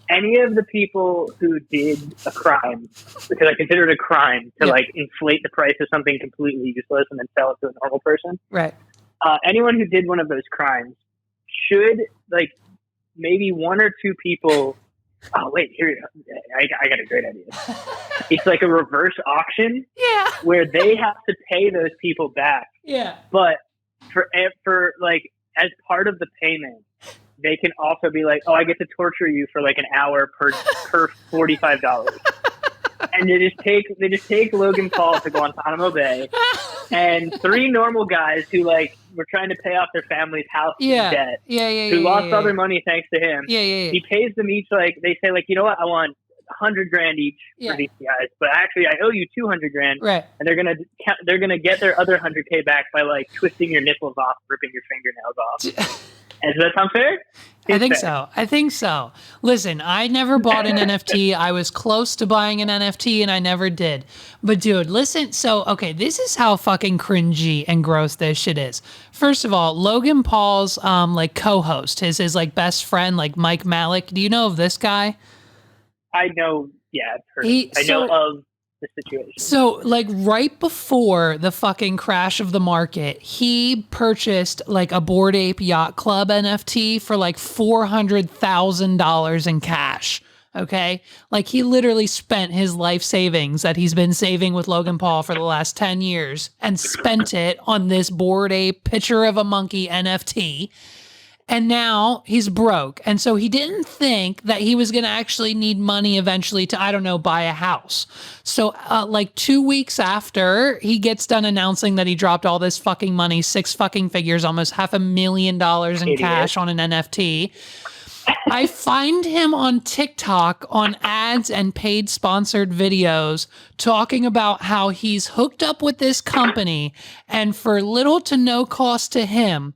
any of the people who did a crime, because I consider it a crime to like inflate the price of something completely useless and then sell it to a normal person.
Right.
Anyone who did one of those crimes should, like, maybe 1 or 2 people. Oh, wait, here I got a great idea. It's like a reverse auction where they have to pay those people back. Yeah. But for like, as part of the payment, they can also be like, oh, I get to torture you for like an hour per $45. And they just take Logan Paul to Guantanamo Bay, and 3 normal guys who like were trying to pay off their family's house debt, who lost all their money thanks to him. He pays them each, like, they say like, you know what, I want $100,000 each for these guys, but actually I owe you $200,000. Right. And they're gonna get their other $100K back by like twisting your nipples off, ripping your fingernails off. Does that sound fair?
I think so. Listen, I never bought an NFT. I was close to buying an NFT and I never did. But dude, listen. So, okay, this is how fucking cringy and gross this shit is. First of all, Logan Paul's like co-host, his like best friend, like Mike Malik. Do you know of this guy?
I know. Yeah, I've heard. I know of the situation.
So, like, right before the fucking crash of the market, he purchased like a Bored Ape Yacht Club NFT for like $400,000 in cash. Okay. Like, he literally spent his life savings that he's been saving with Logan Paul for the last 10 years and spent it on this Bored Ape picture of a monkey NFT. And now he's broke. And so he didn't think that he was going to actually need money eventually to, I don't know, buy a house. So like 2 weeks after he gets done announcing that he dropped all this fucking money, 6 fucking figures, almost $500,000 in cash on an NFT, I find him on TikTok on ads and paid sponsored videos talking about how he's hooked up with this company, and for little to no cost to him,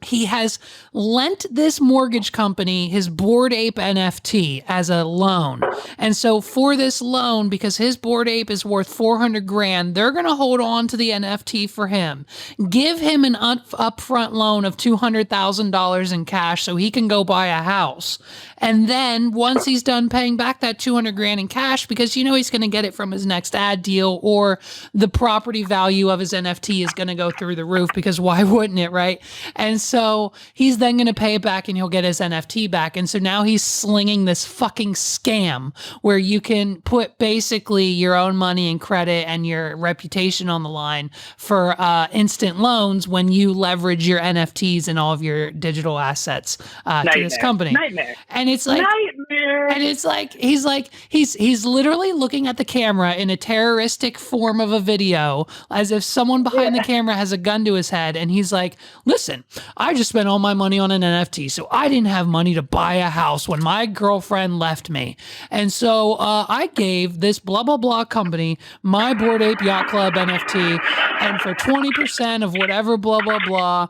he has lent this mortgage company his Bored Ape NFT as a loan. And so for this loan, because his Bored Ape is worth $400,000, they're going to hold on to the NFT for him, give him an upfront loan of $200,000 in cash so he can go buy a house. And then once he's done paying back that $200,000 in cash, because you know he's going to get it from his next ad deal, or the property value of his NFT is going to go through the roof, because why wouldn't it, right? And so he's then going to pay it back and he'll get his NFT back. And so now he's slinging this fucking scam where you can put basically your own money and credit and your reputation on the line for instant loans when you leverage your NFTs and all of your digital assets to this company.
Nightmare.
And it's like,
Nightmare.
and it's like, he's literally looking at the camera in a terroristic form of a video, as if someone behind the camera has a gun to his head. And he's like, listen, I just spent all my money on an NFT, so I didn't have money to buy a house when my girlfriend left me. And so I gave this blah, blah, blah company my Bored Ape Yacht Club NFT, and for 20% of whatever blah, blah, blah,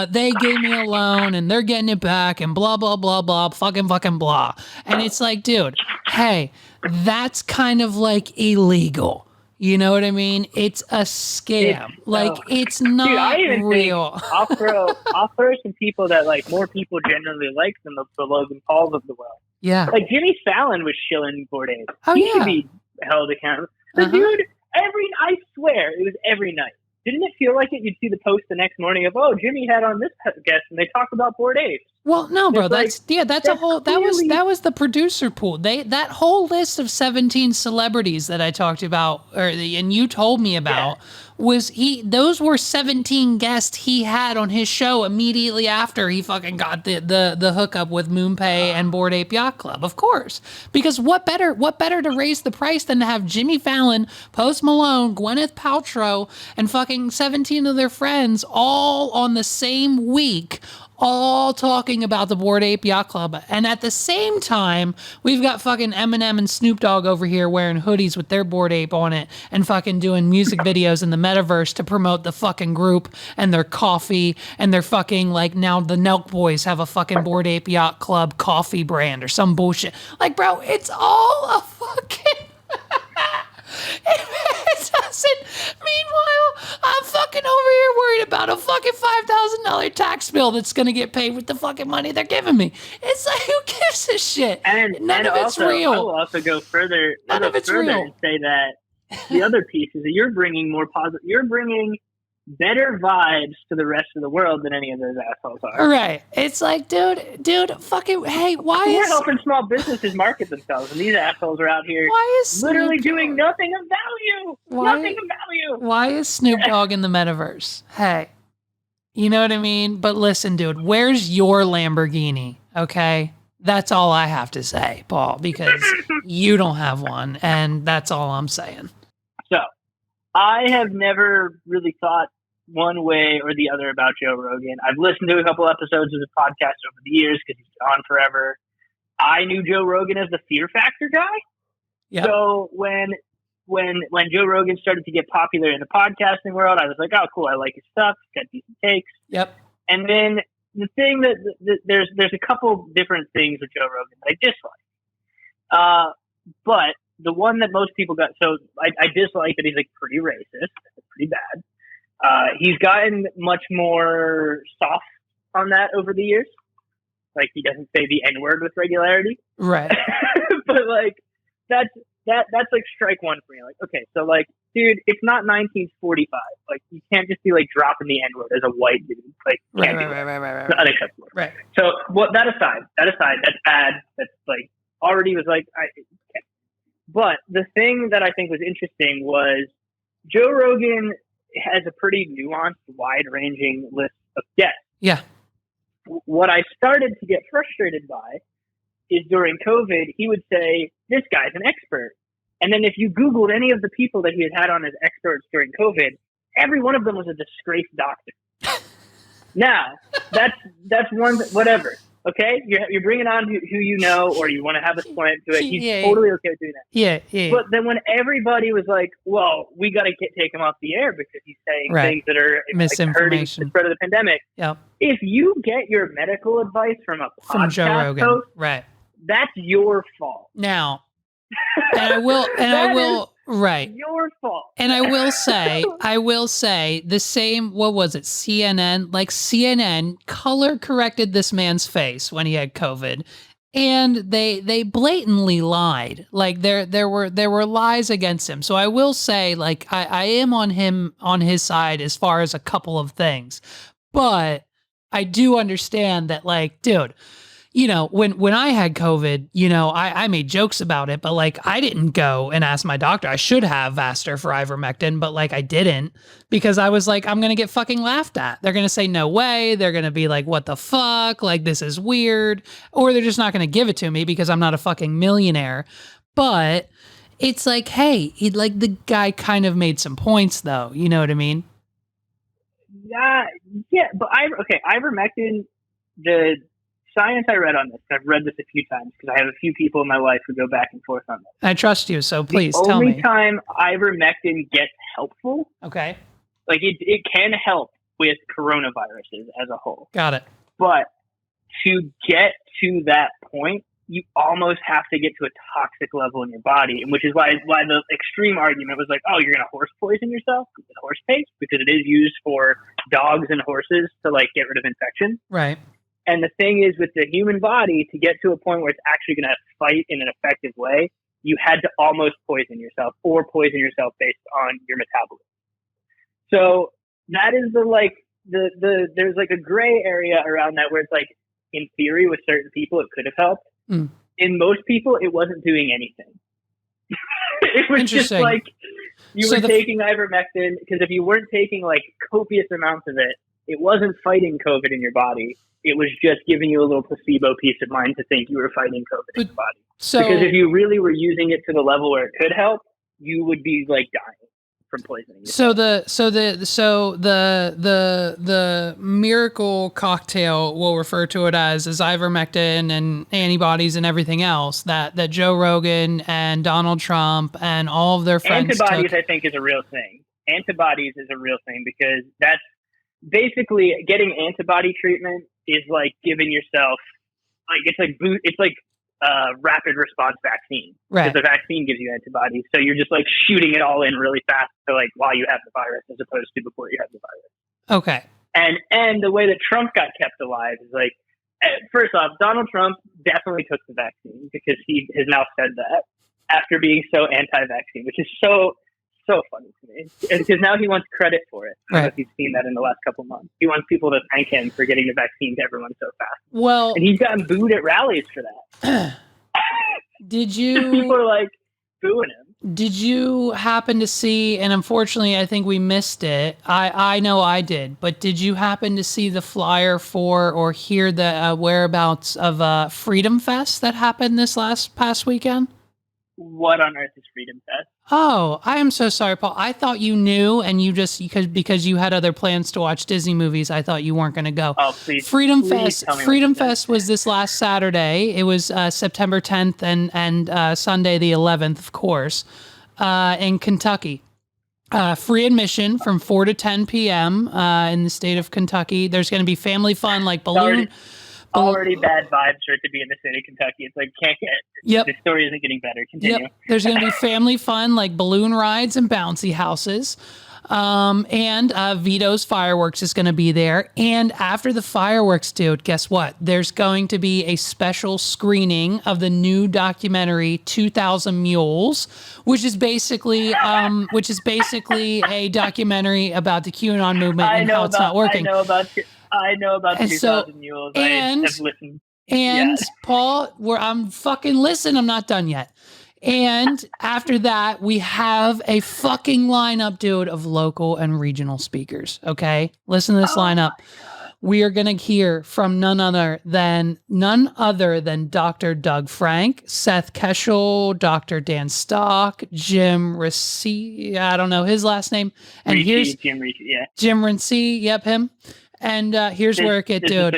they gave me a loan and they're getting it back and blah, blah, blah, blah, fucking blah. And it's like, dude, hey, that's kind of like illegal. You know what I mean? It's a scam. It's not
dude, I even
real.
Think I'll throw some people that like more people generally like than the Logan Pauls of the world.
Yeah.
Like Jimmy Fallon was shilling Bored Ape.
Oh,
he
yeah.
should be held accountable. The dude, I swear, it was every night. Didn't it feel like it? You'd see the post the next morning of, oh, Jimmy had on this guest and they talk about Bored Apes.
Well, no, bro, that's a whole,
clearly,
that was the producer pool. That whole list of 17 celebrities that I talked about, and you told me about, those were 17 guests he had on his show immediately after he fucking got the hookup with MoonPay and Bored Ape Yacht Club, of course. Because what better to raise the price than to have Jimmy Fallon, Post Malone, Gwyneth Paltrow, and fucking 17 of their friends all on the same week, all talking about the Bored Ape Yacht Club. And at the same time, we've got fucking Eminem and Snoop Dogg over here wearing hoodies with their Bored Ape on it and fucking doing music videos in the metaverse to promote the fucking group and their coffee and their fucking, like, now the Nelk Boys have a fucking Bored Ape Yacht Club coffee brand or some bullshit. Like, bro, it's all a fucking... It doesn't. Meanwhile, I'm fucking over here worried about a fucking $5,000 tax bill that's gonna get paid with the fucking money they're giving me. It's like, who gives a shit?
And
none of it's real.
I will also go further.
None of it's real.
And say that the other piece is that you're bringing more positive. You're bringing better vibes to the rest of the world than any of those assholes are.
Right. It's like, dude, fucking, hey, why
We're
is...
helping small businesses market themselves, and these assholes are out here literally doing nothing of value. Nothing of value.
Why is Snoop Dogg in the metaverse? Hey, you know what I mean? But listen, dude, where's your Lamborghini? Okay? That's all I have to say, Paul, because you don't have one, and that's all I'm saying.
So, I have never really thought one way or the other about Joe Rogan. I've listened to a couple episodes of his podcast over the years because he's been on forever. I knew Joe Rogan as the Fear Factor guy. Yep. So when Joe Rogan started to get popular in the podcasting world, I was like, oh, cool, I like his stuff. He's got decent takes.
Yep.
And then the thing that there's a couple different things with Joe Rogan that I dislike. But the one that most people got, so I dislike that he's like pretty racist. It's pretty bad. He's gotten much more soft on that over the years. Like, he doesn't say the N-word with regularity.
Right.
But like, that's that's like strike one for me. Like, okay, so like, dude, it's not 1945. Like, you can't just be like dropping the N word as a white dude. Like,
Right.
It's unacceptable.
Right.
So, that aside, that's bad. That's like already was like, okay. But the thing that I think was interesting was Joe Rogan has a pretty nuanced, wide-ranging list of guests.
Yeah.
What I started to get frustrated by is during COVID, he would say, this guy's an expert. And then if you Googled any of the people that he had on as experts during COVID, every one of them was a disgraced doctor. Now, that's one, whatever. Okay? You're bringing on who you know, or you want to have a slant to it. He's totally okay with doing that.
Yeah.
But then when everybody was like, well, we got to take him off the air because he's saying things that are
misinformation,
hurting the spread of the pandemic.
Yep.
If you get your medical advice from a podcast
Joe Rogan,
host,
right?
That's your fault.
Now, right.
Your fault.
And I will say the same, what was it? CNN, like CNN color corrected this man's face when he had COVID, and they blatantly lied. Like there were lies against him. So I will say, like, I am on his side as far as a couple of things. But I do understand that, like, dude, you know, when I had COVID, you know, I made jokes about it, but like I didn't go and ask my doctor. I should have asked her for ivermectin, but like I didn't, because I was like, I'm going to get fucking laughed at. They're going to say, no way. They're going to be like, what the fuck? Like, this is weird. Or they're just not going to give it to me because I'm not a fucking millionaire. But it's like, hey, the guy kind of made some points though. You know what I mean?
Yeah. But ivermectin, the science I read on this, I've read this a few times because I have a few people in my life who go back and forth on this.
I trust you, so please tell
me. The
only
time ivermectin gets helpful,
okay,
like it can help with coronaviruses as a whole.
Got it.
But to get to that point, you almost have to get to a toxic level in your body, which is why the extreme argument was like, oh, you're going to horse poison yourself with horse paste, because it is used for dogs and horses to like get rid of infection.
Right.
And the thing is, with the human body, to get to a point where it's actually going to fight in an effective way, you had to almost poison yourself or poison yourself based on your metabolism. So that is there's like a gray area around that where it's like, in theory, with certain people, it could have helped.
Mm.
In most people, it wasn't doing anything. It was just like you were taking ivermectin, because if you weren't taking like copious amounts of it, it wasn't fighting COVID in your body. It was just giving you a little placebo peace of mind to think you were fighting COVID in your body. Because if you really were using it to the level where it could help, you would be like dying from poisoning yourself.
The miracle cocktail, we'll refer to it as, is ivermectin and antibodies and everything else that Joe Rogan and Donald Trump and all of their friends
Antibodies,
took.
I think, is a real thing. Antibodies is a real thing, because that's basically getting antibody treatment is like giving yourself it's like rapid response vaccine.
Right.
Because the vaccine gives you antibodies, so you're just like shooting it all in really fast to like while you have the virus, as opposed to before you have the virus.
Okay.
And the way that Trump got kept alive is like, first off, Donald Trump definitely took the vaccine, because he has now said that after being so anti-vaccine, which is so funny to me, because now he wants credit for it. I don't know if you've seen that in the last couple of months. He wants people to thank him for getting the vaccine to everyone so fast.
Well,
and he's gotten booed at rallies for that. People are like booing him.
Did you happen to see, and unfortunately I think we missed it, I know I did, but did you happen to see the flyer for or hear the whereabouts of Freedom Fest that happened this past weekend?
What on earth is Freedom Fest?
Oh, I am so sorry, Paul. I thought you knew, and you just because you had other plans to watch Disney movies, I thought you weren't going to go.
Oh, please.
Freedom
Fest
was this last Saturday. It was September 10th and Sunday the 11th, of course, in Kentucky. Free admission from 4 to 10 p.m. In the state of Kentucky. There's going to be family fun like balloon.
Already bad vibes for it to be in the state of Kentucky. It's like, can't get it.
Yep.
The story isn't getting better. Continue.
Yep. There's going to be family fun like balloon rides and bouncy houses. And Vito's Fireworks is going to be there. And after the fireworks, dude, guess what? There's going to be a special screening of the new documentary 2000 Mules, which is basically a documentary about the QAnon movement and how it's not working.
I know about 2000 Mules. I have listened.
And Paul, I'm not done yet. And after that, we have a fucking lineup, dude, of local and regional speakers. Okay, listen to this lineup. We are going to hear from none other than Dr. Doug Frank, Seth Keschel, Dr. Dan Stock, Jim Ricci. I don't know his last name. And
Ricci,
here's
Jim Ricci. Yeah,
Jim Ricci. Yep, him. And here's where it gets, dude.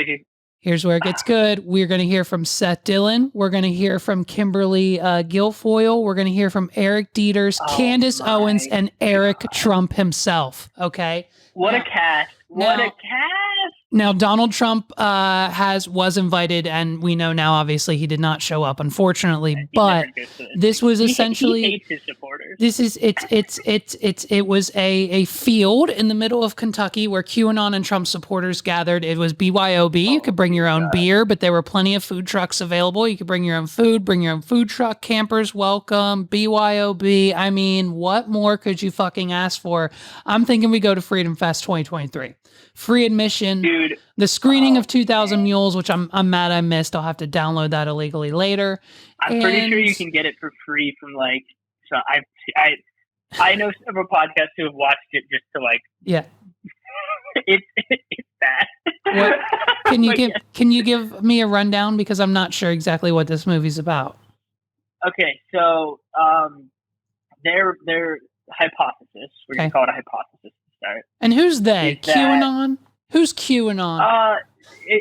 Here's where it gets good. We're going to hear from Seth Dillon. We're going to hear from Kimberly Guilfoyle. We're going to hear from Eric Dieters, Candace Owens, and Eric Trump himself. Okay.
What a cast. What a cast.
Now, Donald Trump was invited, and we know now, obviously, he did not show up, unfortunately. But this was essentially
he hates his supporters.
It was a field in the middle of Kentucky where QAnon and Trump supporters gathered. It was BYOB. You could bring your own beer, but there were plenty of food trucks available. You could bring your own food, bring your own food truck. Campers welcome. BYOB. I mean, what more could you fucking ask for? I'm thinking we go to Freedom Fest 2023. Free admission.
Dude.
The screening of 2000 Mules, which I'm mad I missed. I'll have to download that illegally later.
I'm pretty sure you can get it for free from I know several podcasts who have watched it just to
yeah.
it's bad.
Can you give me a rundown, because I'm not sure exactly what this movie's about?
Okay, so their hypothesis, we're gonna call it a hypothesis to start.
And who's they? QAnon? Who's QAnon?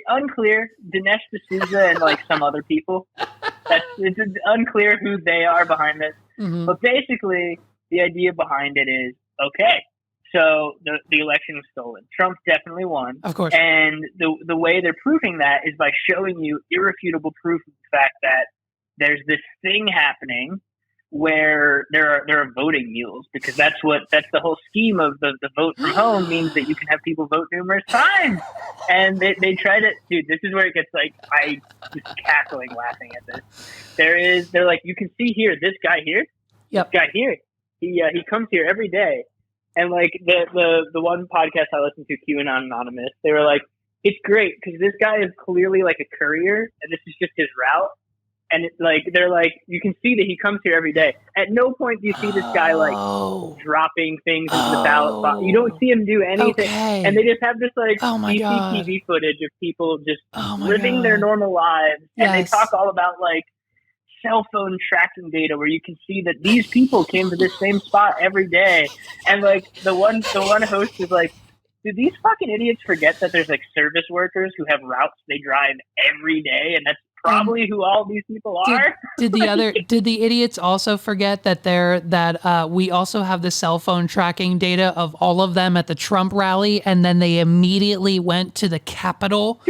Unclear. Dinesh D'Souza and some other people. It's unclear who they are behind this.
Mm-hmm.
But basically, the idea behind it is, okay, so the election was stolen. Trump definitely won.
Of course.
And the way they're proving that is by showing you irrefutable proof of the fact that there's this thing happening where there are voting mules, because that's the whole scheme of the vote from home, means that you can have people vote numerous times. And they try to, dude, this is where it gets I just cackling laughing at this. They're like, you can see here, this guy here,
yep.
This guy here, he comes here every day. And the one podcast I listened to, QAnon Anonymous, they were like, it's great because this guy is clearly a courier and this is just his route. And they're like, you can see that he comes here every day. At no point do you see this guy dropping things into the ballot box. You don't see him do anything.
Okay.
And they just have this CCTV footage of people just living their normal lives.
Yes.
And they talk all about cell phone tracking data, where you can see that these people came to this same spot every day. And the one host is like, do these fucking idiots forget that there's service workers who have routes they drive every day, and that's probably who all these people are?
Did the idiots also forget that we also have the cell phone tracking data of all of them at the Trump rally, and then they immediately went to the Capitol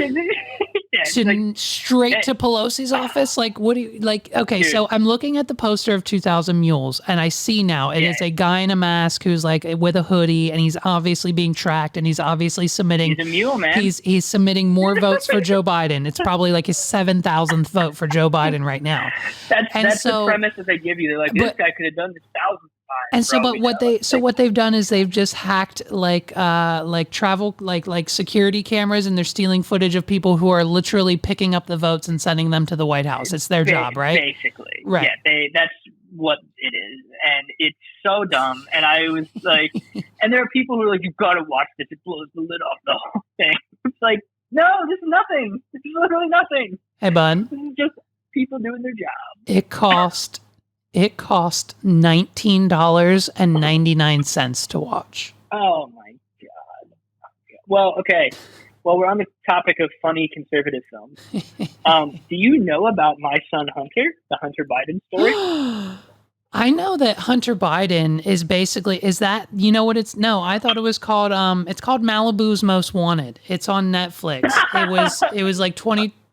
straight to Pelosi's office? What do you Okay, dude. So I'm looking at the poster of 2000 Mules, and I see now it is a guy in a mask who's with a hoodie, and he's obviously being tracked, and he's obviously submitting.
He's a mule, man.
He's submitting more votes for Joe Biden. It's probably his 7,000th vote for Joe Biden right now.
That's the premise that they give you. They're like, this guy could have done this 1,000 times.
And so, what they've done is they've just hacked travel security cameras, and they're stealing footage of people who are literally picking up the votes and sending them to the White House. It's their job, right?
Basically,
right?
Yeah, that's what it is, and it's so dumb. And I was like, and there are people who are like, you've got to watch this. It blows the lid off the whole thing. It's like, no, this is nothing. This is literally nothing.
Hey, bud.
This is just people doing their job.
It cost $19.99 to watch.
Oh my god. Well, okay. Well, we're on the topic of funny conservative films. Do you know about My Son Hunter, the Hunter Biden story?
I know that Hunter Biden is that, you know what it's, no, I thought it was called, it's called Malibu's Most Wanted. It's on Netflix. It was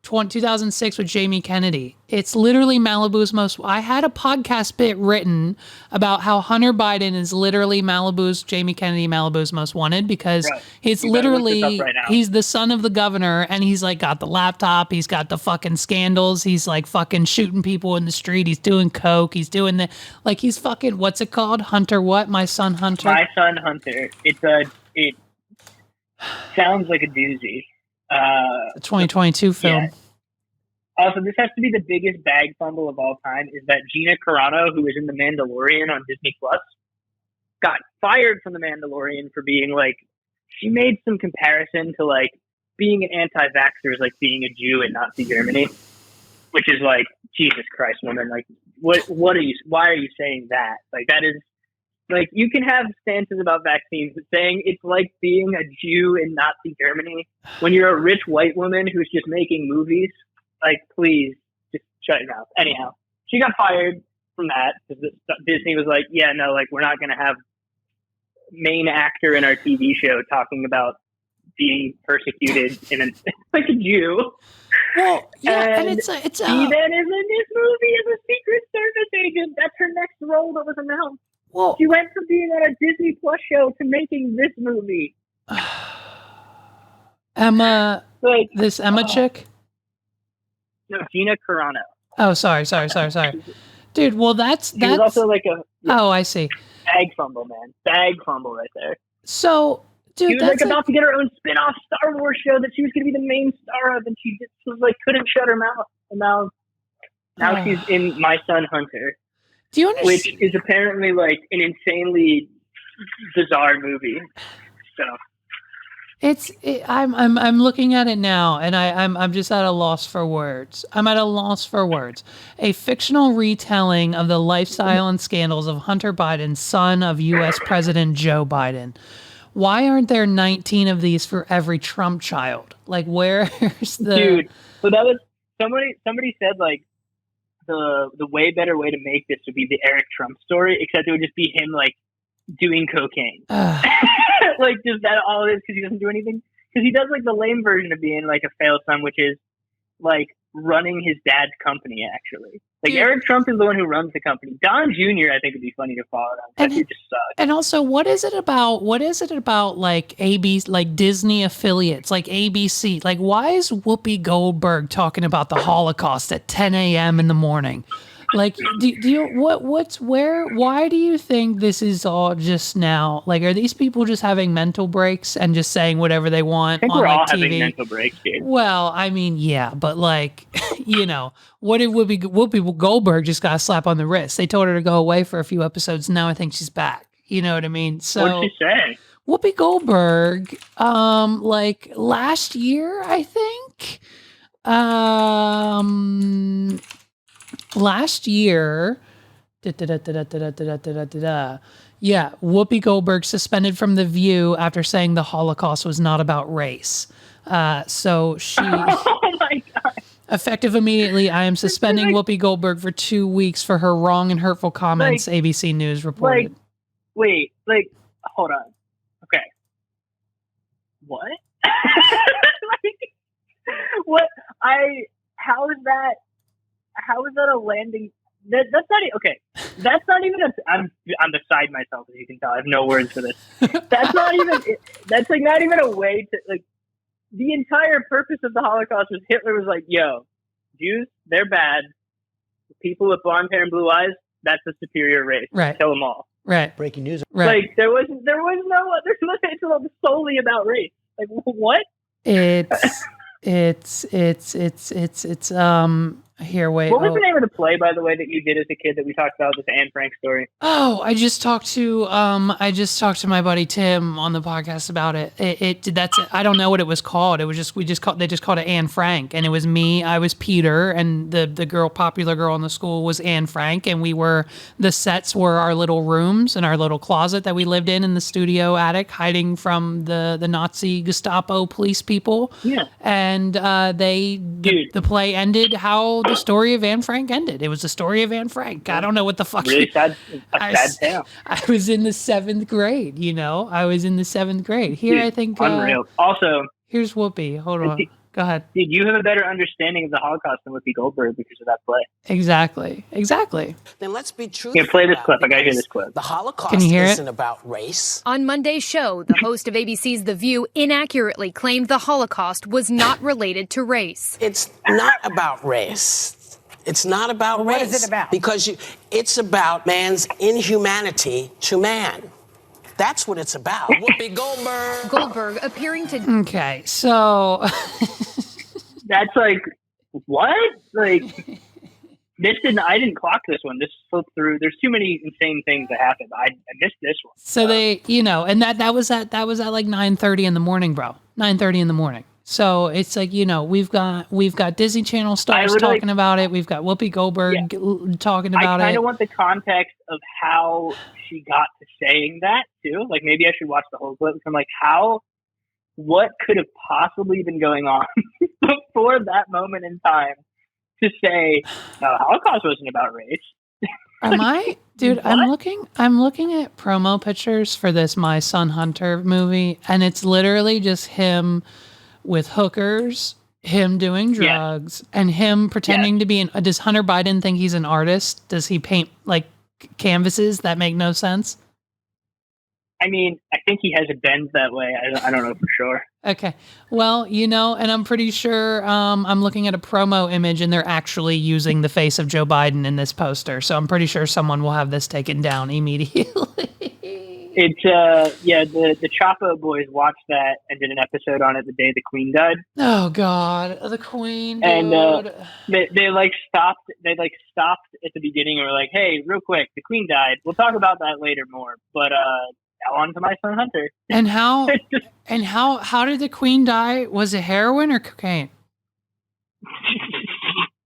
2006 with Jamie Kennedy. It's literally Malibu's most. I had a podcast bit written about how Hunter Biden is literally Jamie Kennedy, Malibu's most wanted, because
Right.
it's
You better look this
literally,
up right now.
he's the son of the governor, and he's like got the laptop, he's got the fucking scandals, he's like fucking shooting people in the street, he's doing coke, he's doing the, like he's fucking, what's it called? Hunter what? My Son Hunter?
My Son Hunter. It sounds like a doozy.
The 2022 film.
Yeah. Also, this has to be the biggest bag fumble of all time, is that Gina Carano, who is in The Mandalorian on Disney Plus, got fired from The Mandalorian for being like, she made some comparison to like being an anti-vaxxer is like being a Jew in Nazi Germany, which is like, Jesus Christ, woman, like why are you saying that? Like that is, like, you can have stances about vaccines, but saying it's like being a Jew in Nazi Germany when you're a rich white woman who's just making movies, like, please, just shut your mouth. Anyhow, she got fired from that because Disney was like, yeah, no, like, we're not going to have main actor in our TV show talking about being persecuted like a Jew.
Well, yeah, and it's
she then is in this movie as a Secret Service agent. That's her next role that was announced.
well,
She went from being on a Disney Plus show to making this movie.
Emma,
Like,
this Emma chick?
no, Gina Carano.
Oh, sorry. Dude, well, that's
She was also like a
oh, I see.
bag fumble, man. Bag fumble right there.
So, dude,
She was like about to get her own spin-off Star Wars show that she was going to be the main star of, and she just was like couldn't shut her mouth. And now she's in My Son Hunter,
do you understand?
which is apparently like an insanely bizarre movie. So
I'm looking at it now, and I'm just at a loss for words. I'm at a loss for words. A fictional retelling of the lifestyle and scandals of Hunter Biden, son of U.S. President Joe Biden. Why aren't there 19 of these for every Trump child? Like, where's the
dude, so that was somebody said like the way better way to make this would be the Eric Trump story, except it would just be him like doing cocaine. Like, just that all it is, because he doesn't do anything. Because he does like the lame version of being like a failed son, which is like running his dad's company. Actually, like
Dude.
Eric Trump is the one who runs the company. Don Jr. I think would be funny to follow. That dude just sucks.
And also, what is it about like like Disney affiliates, like ABC? Like, why is Whoopi Goldberg talking about the Holocaust at 10 a.m. in the morning? Like, do you why do you think this is all just now? Like, are these people just having mental breaks and just saying whatever they want
I think
on
we're all
like
having
TV?
mental breaks, dude.
Well, I mean, yeah, but like, you know, what did Whoopi Goldberg just got a slap on the wrist? They told her to go away for a few episodes. Now I think she's back. You know what I mean? So
What'd she say?
Whoopi Goldberg, like last year, I think, last year, yeah, Whoopi Goldberg suspended from The View after saying the Holocaust was not about race. So she,
Oh my god!
effective immediately, I am suspending Whoopi Goldberg for 2 weeks for her wrong and hurtful comments, ABC News reported.
Wait, like, hold on. Okay. What? What? How is that a landing? That's not okay. That's not even I'm beside myself, as you can tell. I have no words for this. That's not even. That's like not even a way to like. The entire purpose of the Holocaust was Hitler was like, "Yo, Jews, they're bad. People with blonde hair and blue eyes, that's a superior race.
Right.
Kill them all."
Right.
Breaking news.
Right.
Like there's nothing solely about race. Like what?
It's here, wait.
What was the name of the play, by the way, that you did as a kid that we talked about, this Anne Frank story?
Oh, I just talked to my buddy Tim on the podcast about it. I don't know what it was called. It was just they just called it Anne Frank, and it was me. I was Peter, and the popular girl in the school was Anne Frank, and the sets were our little rooms and our little closet that we lived in the studio attic, hiding from the Nazi Gestapo police people.
Yeah.
And the play ended how the story of Anne Frank ended. It was the story of Anne Frank. I don't know what the fuck.
Really sad tale.
I was in the 7th grade, I was in the 7th grade. Here,
Dude,
I think.
unreal. Also,
here's Whoopi. Hold on. Go ahead.
Dude, you have a better understanding of the Holocaust than Whoopi Goldberg because of that play.
Exactly.
Then let's be truthful.
Here, play this clip. I gotta hear this clip.
The Holocaust
Can you hear
isn't
it?
about race.
On Monday's show, the host of ABC's The View inaccurately claimed the Holocaust was not related to race.
It's not about race. It's not about race.
What is it about?
Because it's about man's inhumanity to man. That's what it's about. Whoopi Goldberg.
Goldberg appearing to
Okay, so
That's like, what? Like, I didn't clock this one. This flipped through. There's too many insane things that happened. I missed this one.
so they, and that was at like 9:30 in the morning, bro. 9:30 in the morning. So it's like, we've got Disney Channel stars talking about it. We've got Whoopi Goldberg talking about it.
I kind of want the context of how she got to saying that too. Like, maybe I should watch the whole clip. I'm like, what could have possibly been going on before that moment in time to say, no, Holocaust wasn't about race.
Am I, dude? I'm looking at promo pictures for this My Son Hunter movie, and it's literally just him with hookers, him doing drugs, and him pretending to be does Hunter Biden think he's an artist? Does he paint like canvases that make no sense?
I mean, I think he has a bend that way. I don't know for sure.
Okay. Well, and I'm pretty sure I'm looking at a promo image and they're actually using the face of Joe Biden in this poster. So I'm pretty sure someone will have this taken down immediately.
It's the Chapo boys watched that and did an episode on it the day the Queen died.
Oh God, the Queen, dude.
And they stopped at the beginning and were like, "Hey, real quick, the Queen died. We'll talk about that later more." But now on to My Son Hunter.
And how did the Queen die? Was it heroin or cocaine?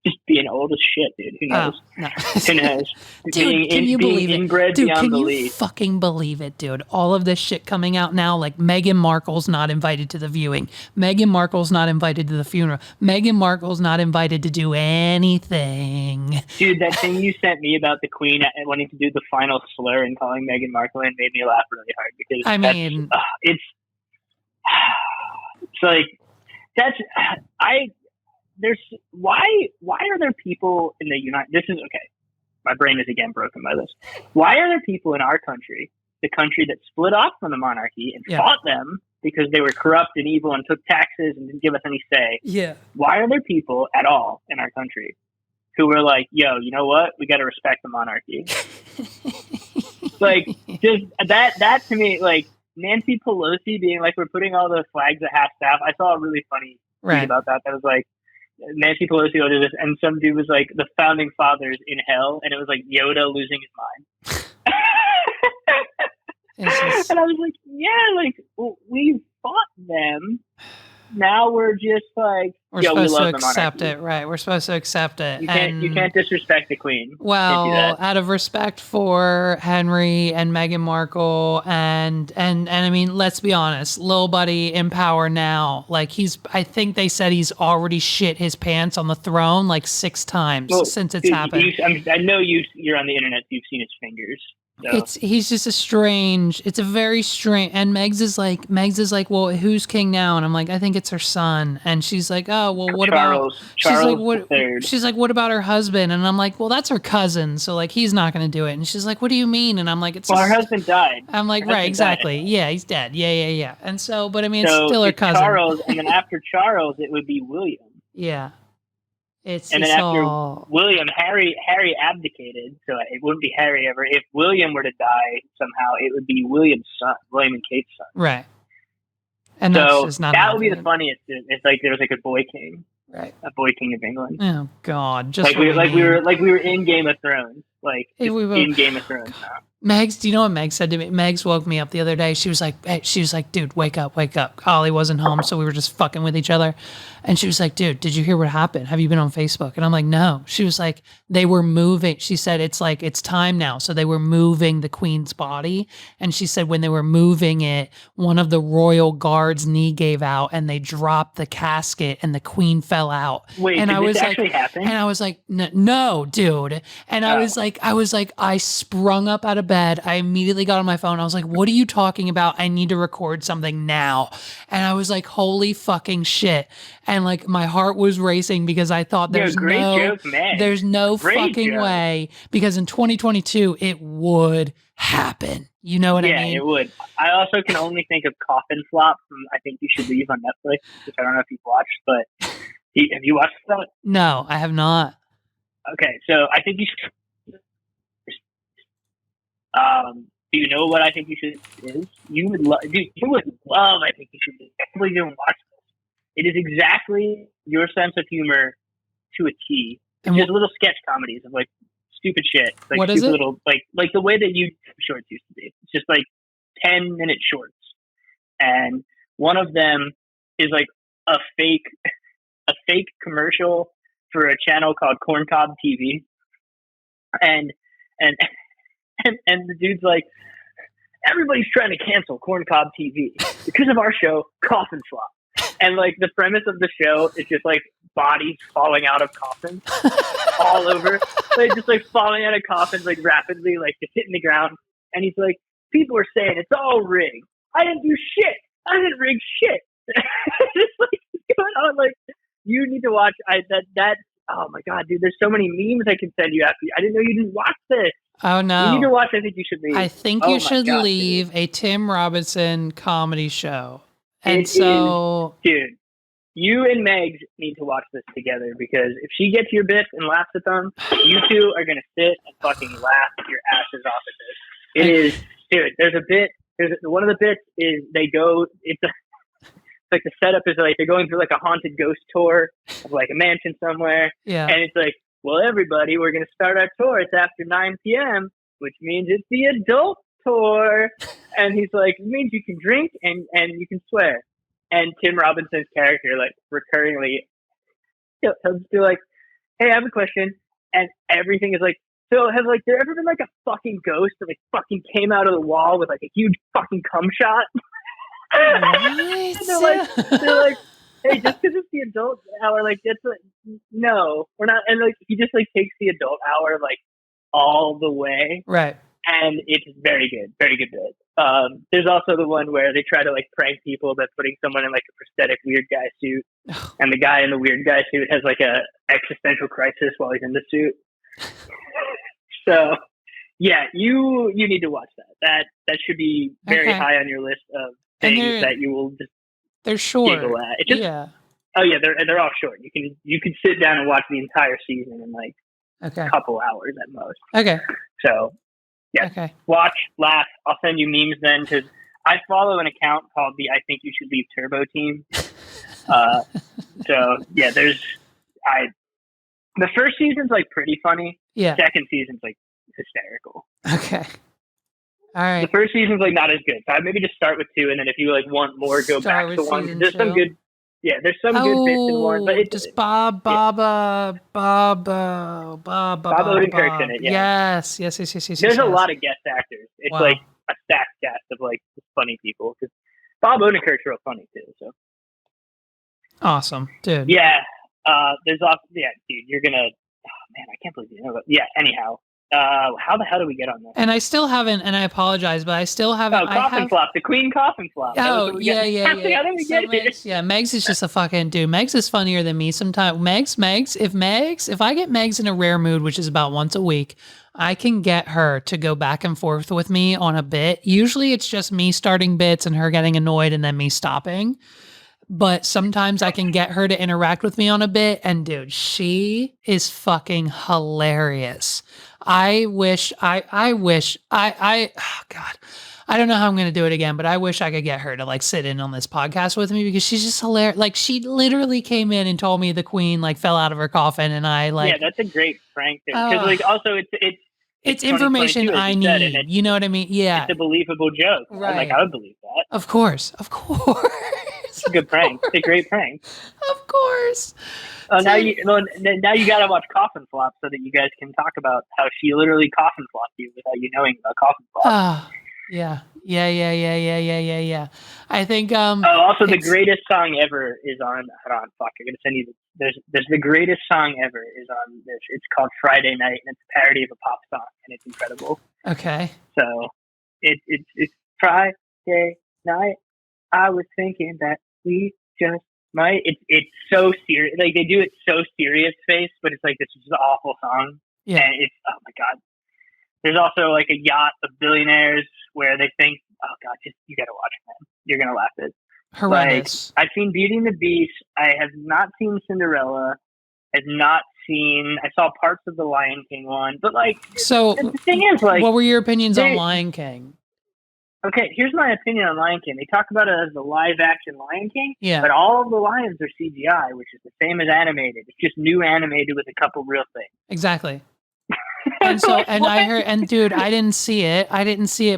Just being old as shit, dude. Who knows?
No.
Who knows?
Dude, can you believe it?
Inbred
Dude,
beyond
can
belief.
you fucking believe it, dude? All of this shit coming out now, like Meghan Markle's not invited to the viewing. Meghan Markle's not invited to the funeral. Meghan Markle's not invited to do anything.
Dude, that thing you sent me about the Queen and wanting to do the final slur and calling Meghan Markle in made me laugh really hard because it's like why are there people in the my brain is again broken by this. Why are there people in our country, the country that split off from the monarchy and fought them because they were corrupt and evil and took taxes and didn't give us any say?
Yeah.
Why are there people at all in our country who were like, yo, you know what? We got to respect the monarchy. Like, just that to me, like Nancy Pelosi being like, we're putting all the flags at half staff. I saw a really funny tweet about that. That was like, Nancy Pelosi will do this, and some dude was like, the founding fathers in hell, and it was like Yoda losing his mind. And I was like, we fought them. Now we're just like,
we're supposed to accept it, right? We're supposed to accept it.
You can't disrespect the Queen.
Well, out of respect for Henry and Meghan Markle, and I mean, let's be honest, Lil Buddy in power now. Like I think they said he's already shit his pants on the throne like 6 times since it's happened.
I know you're on the internet. You've seen his fingers. So.
He's just it's a very strange, and Megs is like, well, who's king now? And I'm like, I think it's her son. And she's like, oh, well, what about
Charles
she's like, what about her husband? And I'm like, well, that's her cousin, so like he's not going to do it. And she's like, what do you mean? And I'm like,
her husband died.
I'm like, right, exactly. Yeah, he's dead. Yeah. And so, but I mean, it's still her cousin.
Charles, and then after Charles, it would be William.
Yeah.
After William, Harry abdicated, so it wouldn't be Harry ever. If William were to die somehow, it would be William's son, William and Kate's son.
Right. And
so
that's not
that would be the funniest. It's like there was like a boy king,
right?
A boy king of England.
Oh God! Just
we were in Game of Thrones, in Game of Thrones. Now.
Megs, do you know what Megs said to me? Megs woke me up the other day. She was like, dude, wake up. Ollie wasn't home, so we were just fucking with each other. And she was like, dude, did you hear what happened? Have you been on Facebook? And I'm like, no. She was like, they were moving. She said, it's like, it's time now. So they were moving the Queen's body. And she said, when they were moving it, one of the royal guards' knee gave out and they dropped the casket and the Queen fell out.
Wait,
and
did this actually happen?
And I was like, no, dude. And I was like, I sprung up out of bed. I immediately got on my phone. I was like, what are you talking about? I need to record something now. And I was like, holy fucking shit. and like my heart was racing because I thought
Great joke, man.
there's no
Great
fucking
joke.
way, because in 2022 it would happen. You know what I mean?
Yeah, it would. I also can only think of Coffin Flop from I Think You Should Leave on Netflix, which I don't know if you've watched, but have you watched that?
No, I have not.
Okay, so I think you should. Do you know what I Think You Should is? You would love. Dude, you would love I Think You Should. I can't believe you haven't watched this. It is exactly your sense of humor to a T. It's just little sketch comedies of like stupid shit. Like
what
stupid
is it?
Little like the way that YouTube shorts used to be. It's just like 10-minute shorts, and one of them is like a fake commercial for a channel called Corncob TV, and the dude's like, everybody's trying to cancel Corncob TV because of our show Coffin Flop. And like the premise of the show is just like bodies falling out of coffins all over, like just like falling out of coffins like rapidly, like just hitting the ground. And he's like, people are saying it's all rigged. I didn't do shit. I didn't rig shit. Just like going on, like you need to watch. That. Oh my god, dude! There's so many memes I can send you after. I didn't know you didn't watch this.
Oh no!
You need to watch. I Think You Should Leave.
I Think You Should Leave, dude. A Tim Robinson comedy show. And
dude, you and Megs need to watch this together, because if she gets your bits and laughs at them, you two are gonna sit and fucking laugh your asses off at this. It is, dude. There's a bit. One of the bits is they go. It's like the setup is like they're going through like a haunted ghost tour of like a mansion somewhere.
Yeah.
And it's like, well, everybody, we're gonna start our tour. It's after 9 p.m., which means it's the adult tour. And he's like, it means you can drink and you can swear. And Tim Robinson's character, like, recurringly, he'll just be like, hey, I have a question. And everything is like, so has like there ever been like a fucking ghost that like fucking came out of the wall with like a huge fucking cum shot? And they're like, hey, just because it's the adult hour, like that's like, no, we're not. And like he just like takes the adult hour like all the way,
right?
And it's very good bit. There's also the one where they try to like prank people by putting someone in like a prosthetic weird guy suit, and the guy in the weird guy suit has like a existential crisis while he's in the suit. So yeah, you need to watch that. That should be very high on your list of things that you will just
they're short.
Giggle at. It just,
yeah.
Oh yeah, they're all short. You can sit down and watch the entire season in like a couple hours at most.
Okay.
So yeah.
Okay.
Watch, laugh. I'll send you memes then, because I follow an account called the I Think You Should Leave Turbo Team. So yeah, the first season's like pretty funny.
Yeah.
Second season's like hysterical.
Okay. All right.
The first season's like not as good. So I'd maybe just start with 2, and then if you like want more, go back to 1. There's some good. Yeah, there's some good bits in 1, but it's
just Bob Odenkirk's
in it. Yeah.
Yes.
There's a lot of guest actors. It's like a stacked cast of like funny people, because Bob Odenkirk's real funny too. So
awesome, dude.
Yeah. Dude, you're gonna. Oh man, I can't believe you know that. Yeah. Anyhow. How the hell do we get on this?
And I still haven't, and I apologize, but I still haven't.
Oh, Coffin Flop, the Queen Coffin Flop.
Oh, yeah.
How did we get here?
Yeah, Megs is just a fucking dude. Megs is funnier than me sometimes. If I get Megs in a rare mood, which is about once a week, I can get her to go back and forth with me on a bit. Usually it's just me starting bits and her getting annoyed and then me stopping. But sometimes I can get her to interact with me on a bit, and dude, she is fucking hilarious. Oh God, I don't know how I'm going to do it again, but I wish I could get her to like sit in on this podcast with me, because she's just hilarious. Like, she literally came in and told me the Queen like fell out of her coffin, and I like.
Yeah, that's a great prank. Because like also
it's information I need. You know what I mean? Yeah.
It's a believable joke.
Right.
Like, I would believe that.
Of course.
It's a good prank. It's a great prank.
Of course.
Now you got to watch Coffin Flop so that you guys can talk about how she literally coffin flopped you without you knowing about Coffin Flop.
Yeah. I think.
Also, the greatest song ever is on. Hold on, fuck! I'm gonna send you. There's the greatest song ever is on this. It's called Friday Night, and it's a parody of a pop song, and it's incredible.
Okay.
So, it's Friday night. I was thinking that we just It's so serious. Like they do it so serious face, but it's like this is an awful song.
Yeah.
And it's, oh my God. There's also like a yacht of billionaires where they think, oh God, you gotta watch it, man. You're gonna laugh at it.
Horrendous.
Like, I've seen Beauty and the Beast. I have not seen Cinderella. I saw parts of the Lion King one, but like,
so
the thing is, like,
what were your opinions on Lion King?
Okay, here's my opinion on Lion King. They talk about it as the live action Lion King,
yeah,
but all of the lions are CGI, which is the same as animated. It's just new animated with a couple real things.
Exactly. And so, and I heard, and dude, I didn't see it,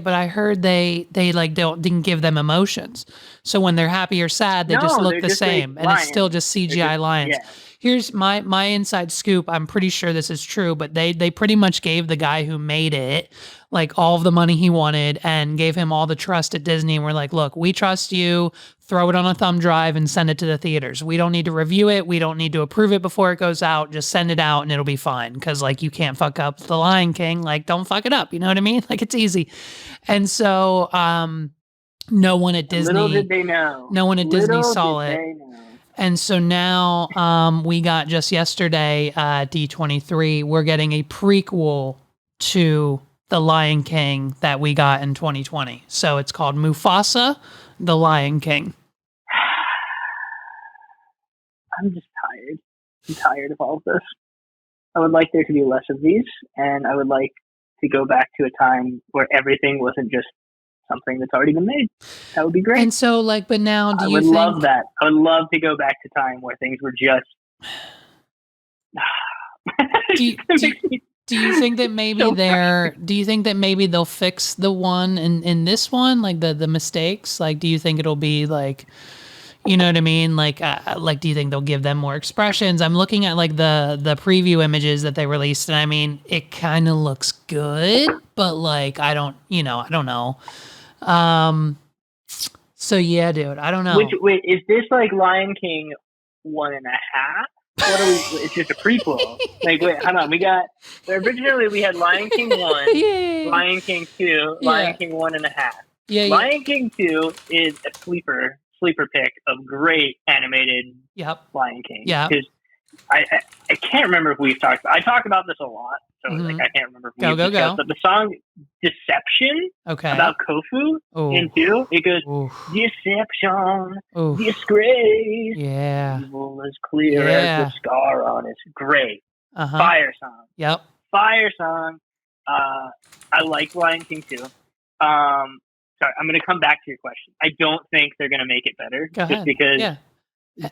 but I heard they like didn't give them emotions. So when they're happy or sad, they just look the same, and it's still just CGI lions.
Yeah.
Here's my inside scoop. I'm pretty sure this is true, but they pretty much gave the guy who made it like all of the money he wanted and gave him all the trust at Disney. And we're like, look, we trust you. Throw it on a thumb drive and send it to the theaters. We don't need to review it. We don't need to approve it before it goes out. Just send it out and it'll be fine. Cause like you can't fuck up the Lion King. Like don't fuck it up. You know what I mean? Like it's easy. And so, no one at Disney,
little did they know.
No one at Disney saw it. And so now, we got just yesterday, D23, we're getting a prequel to The Lion King that we got in 2020. So it's called Mufasa, The Lion King.
I'm just tired. I'm tired of all of this. I would like there to be less of these, and I would like to go back to a time where everything wasn't just something that's already been made. That would be great.
And so, like, but now, do you think...
I would love that. I would love to go back to time where things were just...
do you think that maybe do you think that maybe they'll fix the one in this one, like the mistakes? Like, do you think it'll be like, you know what I mean? Like do you think they'll give them more expressions? I'm looking at like the preview images that they released, and I mean, it kind of looks good, but like, I don't know. So yeah, dude, I don't know.
Wait, is this like Lion King 1.5? What are we? It's just a prequel. Like, wait, hold on. Originally we had Lion King 1,
yeah.
Lion King 2, Lion King 1.5.
Yeah.
Lion King 2 is a sleeper pick of great animated Lion King.
Yeah.
Because I can't remember if we've talked about. I talk about this a lot, so like I can't remember if we've discussed. But the song "Deception" about Kofu in 2, it goes "Deception, disgrace, evil as clear as the scar on his grave." Fire song.
Yep.
Fire song. I like Lion King 2. Sorry, I'm going to come back to your question. I don't think they're going to make it better, just because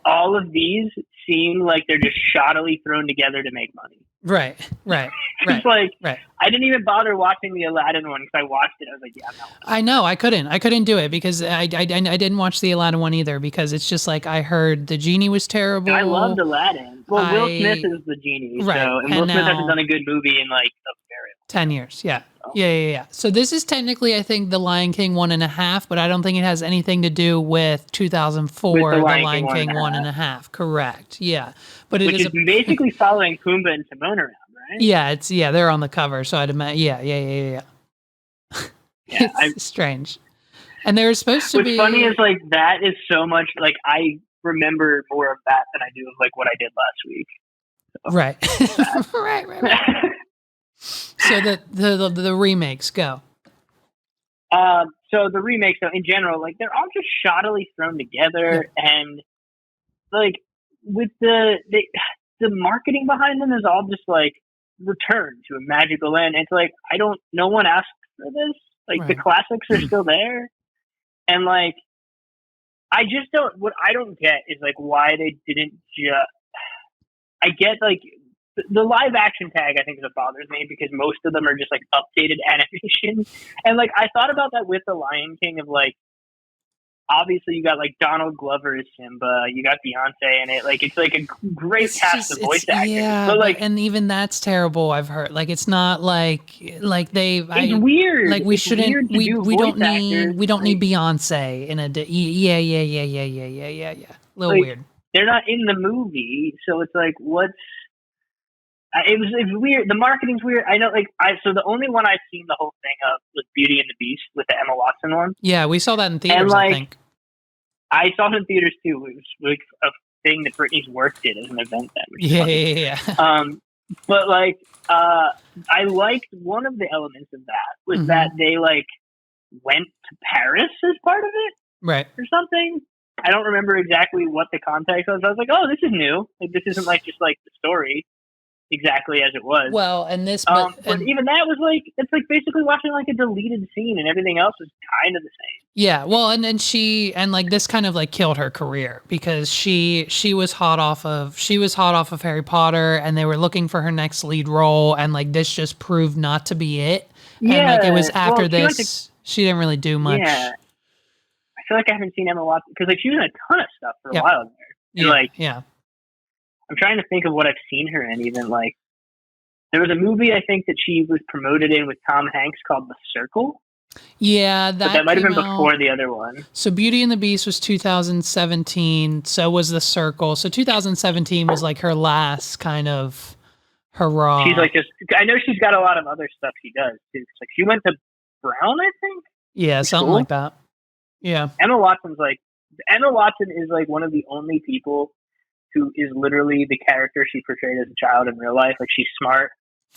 all of these seem like they're just shoddily thrown together to make money.
Right.
It's like, I didn't even bother watching the Aladdin one because I watched it. I was like, no.
I know. I couldn't do it because I didn't watch the Aladdin one either, because it's just like, I heard the genie was terrible.
I loved Aladdin. Well, Will Smith is the genie.
Right.
So, and Will Smith hasn't done a good movie in like a very
10 years. Yeah. Yeah. So this is technically, I think, The Lion King 1.5, but I don't think it has anything to do with 2004, The Lion King 1.5. Correct. Yeah. But
Which is basically following Pumbaa and Timon around, right?
Yeah. They're on the cover. So I'd imagine. Yeah. It's strange. And they were supposed to be.
What's funny is like, that is so much like, I remember more of that than I do of like what I did last week. So,
right. So the remakes go.
So the remakes, so in general, like they're all just shoddily thrown together, and like with the marketing behind them is all just like return to a magical end. It's like, no one asked for this. Like the classics are still there, and like what I don't get is like why they didn't just. I get like. The live action tag, I think, is what bothers me, because most of them are just like updated animation. And like, I thought about that with The Lion King, of like, obviously you got like Donald Glover as Simba, you got Beyonce in it. Like, it's like a great cast of voice actors.
Yeah,
but like,
and even that's terrible. I've heard like it's not like
it's weird.
Like we
it's
shouldn't. We don't need
like,
Beyonce in a. Yeah. A little
like,
weird.
They're not in the movie, so it's like, what's. It's weird. The marketing's weird. I know, like, so the only one I've seen the whole thing of was Beauty and the Beast with the Emma Watson one.
Yeah, we saw that in theaters,
and, like,
I think.
I saw it in theaters too. It was like a thing that Britney's work did as an event then.
Yeah.
But like, I liked one of the elements of that was that they like went to Paris as part of it,
right,
or something. I don't remember exactly what the context was. I was like, oh, this is new. Like, this isn't like just like the story exactly as it was.
Well, and this,
but even that was like, it's like basically watching like a deleted scene, and everything else was kind of the same.
Yeah, well, and like this kind of like killed her career because she was hot off of Harry Potter, and they were looking for her next lead role, and like this just proved not to be it.
Yeah,
and like it was after
well,
she didn't really do much.
Yeah, I feel like I haven't seen Emma Watson because like she was in a ton of stuff for a while there. And, I'm trying to think of what I've seen her in. Even like there was a movie I think that she was promoted in with Tom Hanks called The Circle.
Yeah,
that might have been before the other one.
So Beauty and the Beast was 2017. So was The Circle. So 2017 was like her last kind of hurrah.
She's like I know she's got a lot of other stuff she does too. Like she went to Brown, I think.
Yeah, something like that. Yeah.
Emma Watson is like one of the only people who is literally the character she portrayed as a child in real life. Like she's smart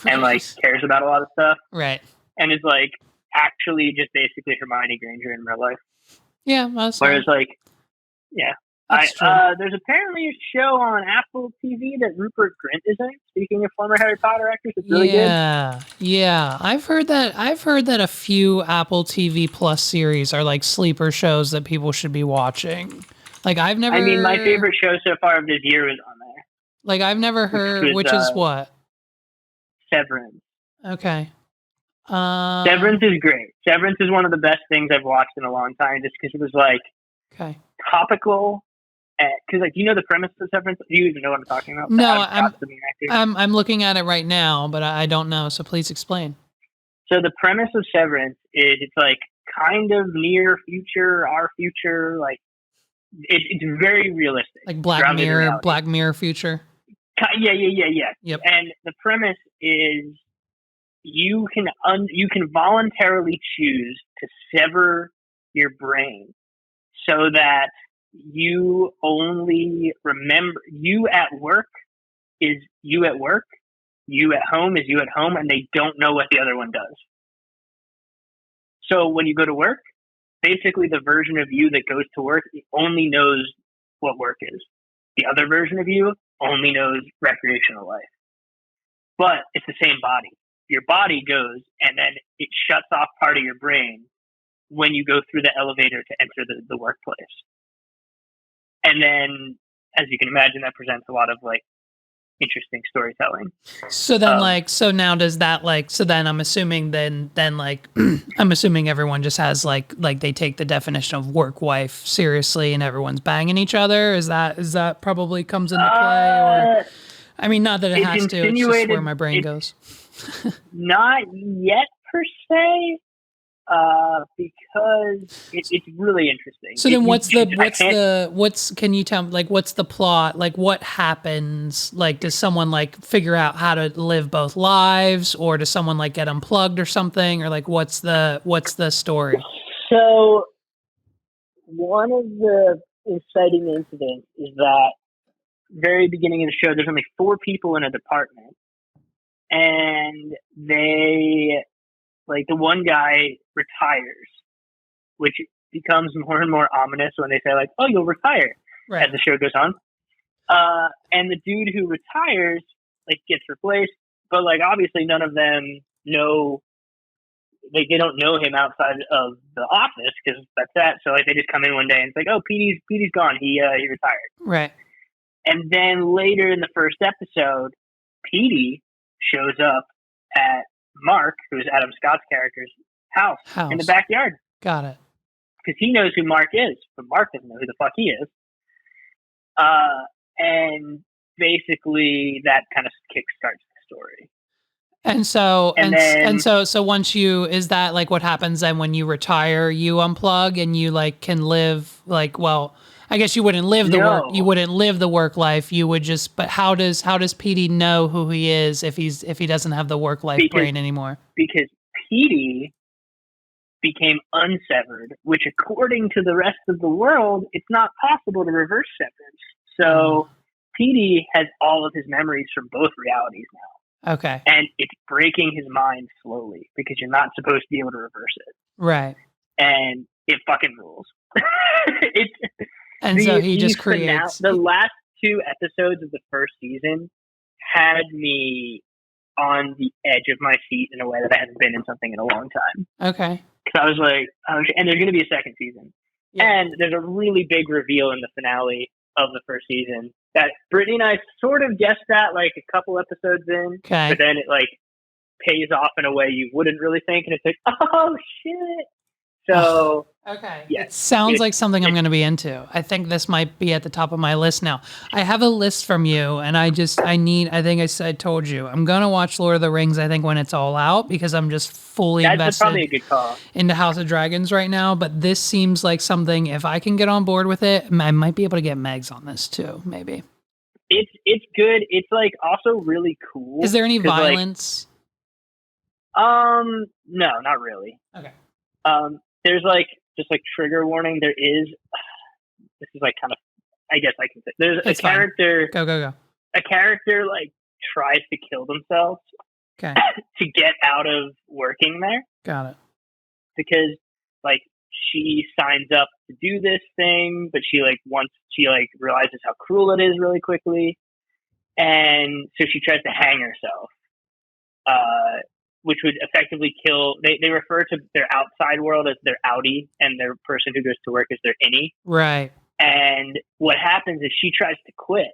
and like cares about a lot of stuff.
Right.
And is like actually just basically Hermione Granger in real life.
Yeah.
Whereas like, yeah. There's apparently a show on Apple TV that Rupert Grint is in. Speaking of former Harry Potter actors, it's really good.
Yeah. I've heard that a few Apple TV Plus series are like sleeper shows that people should be watching. Like I've never.
I mean, my favorite show so far of this year is on there.
Like I've never heard, which is what?
Severance.
Okay.
Severance is great. Severance is one of the best things I've watched in a long time, just because it was like topical. Because like, you know the premise of Severance? Do you even know what I'm talking about?
No, I'm looking at it right now, but I don't know. So please explain.
So the premise of Severance is it's like kind of near future, our future. Like it's very realistic.
Like Black Mirror future.
Yeah.
Yep.
And the premise is you can voluntarily choose to sever your brain so that you only remember you at work is you at work, you at home is you at home, and they don't know what the other one does. So when you go to work, basically the version of you that goes to work only knows what work is. The other version of you only knows recreational life. But it's the same body. Your body goes and then it shuts off part of your brain when you go through the elevator to enter the workplace. And then, as you can imagine, that presents a lot of like interesting storytelling.
So then so now does that so then I'm assuming then like, I'm assuming everyone just has like they take the definition of work wife seriously and everyone's banging each other. Is that probably comes into play? Or, I mean, not that it has to, it's just where my brain goes.
Not yet per se. Because it's really interesting.
So then can you tell me, like, what's the plot? Like, what happens? Like, does someone like figure out how to live both lives, or does someone like get unplugged or something? Or like, what's the story?
So one of the inciting incidents is that very beginning of the show, there's only 4 people in a department, and they, like, the one guy retires, which becomes more and more ominous when they say, like, oh, you'll retire, as the show goes on. And the dude who retires, like, gets replaced, but, like, obviously none of them know, like, they don't know him outside of the office, because that's that. So, like, they just come in one day and it's like, oh, Petey's gone. He retired.
Right.
And then later in the first episode, Petey shows up at Mark, who's Adam Scott's character's house in the backyard.
Got it.
Because he knows who Mark is, but Mark doesn't know who the fuck he is. And basically that kind of kickstarts the story.
And so so once is that like what happens then when you retire, you unplug and you like can live like, well, I guess you wouldn't live the work. You wouldn't live the work life. You would just. But how does Petey know who he is if he doesn't have the work life brain anymore?
Because Petey became unsevered, which according to the rest of the world, it's not possible to reverse severance. So Petey has all of his memories from both realities now.
Okay.
And it's breaking his mind slowly because you're not supposed to be able to reverse it.
Right.
And it fucking rules.
So he just creates...
The last 2 episodes of the first season had me on the edge of my seat in a way that I hadn't been in something in a long time.
Okay.
Because I was like, and there's going to be a second season. Yeah. And there's a really big reveal in the finale of the first season that Brittany and I sort of guessed at like a couple episodes in.
Okay.
But then it like pays off in a way you wouldn't really think. And it's like, oh shit. So,
okay.
Yeah,
it sounds like something I'm going to be into. I think this might be at the top of my list now. I have a list from you, and I told you, I'm going to watch Lord of the Rings, I think, when it's all out, because I'm just fully
That's probably a good call.
into House of Dragons right now. But this seems like something, if I can get on board with it, I might be able to get Megs on this too, maybe.
It's good. It's like also really cool.
Is there any violence?
No, not really.
Okay.
There's like just like trigger warning. There is. This is like kind of. I guess I can say there's
it's
a character.
Fine. Go.
A character like tries to kill themselves.
Okay.
To get out of working there.
Got it.
Because like she signs up to do this thing, but she realizes how cruel it is really quickly, and so she tries to hang herself. Which would effectively kill. They refer to their outside world as their outie, and their person who goes to work as their innie.
Right.
And what happens is she tries to quit,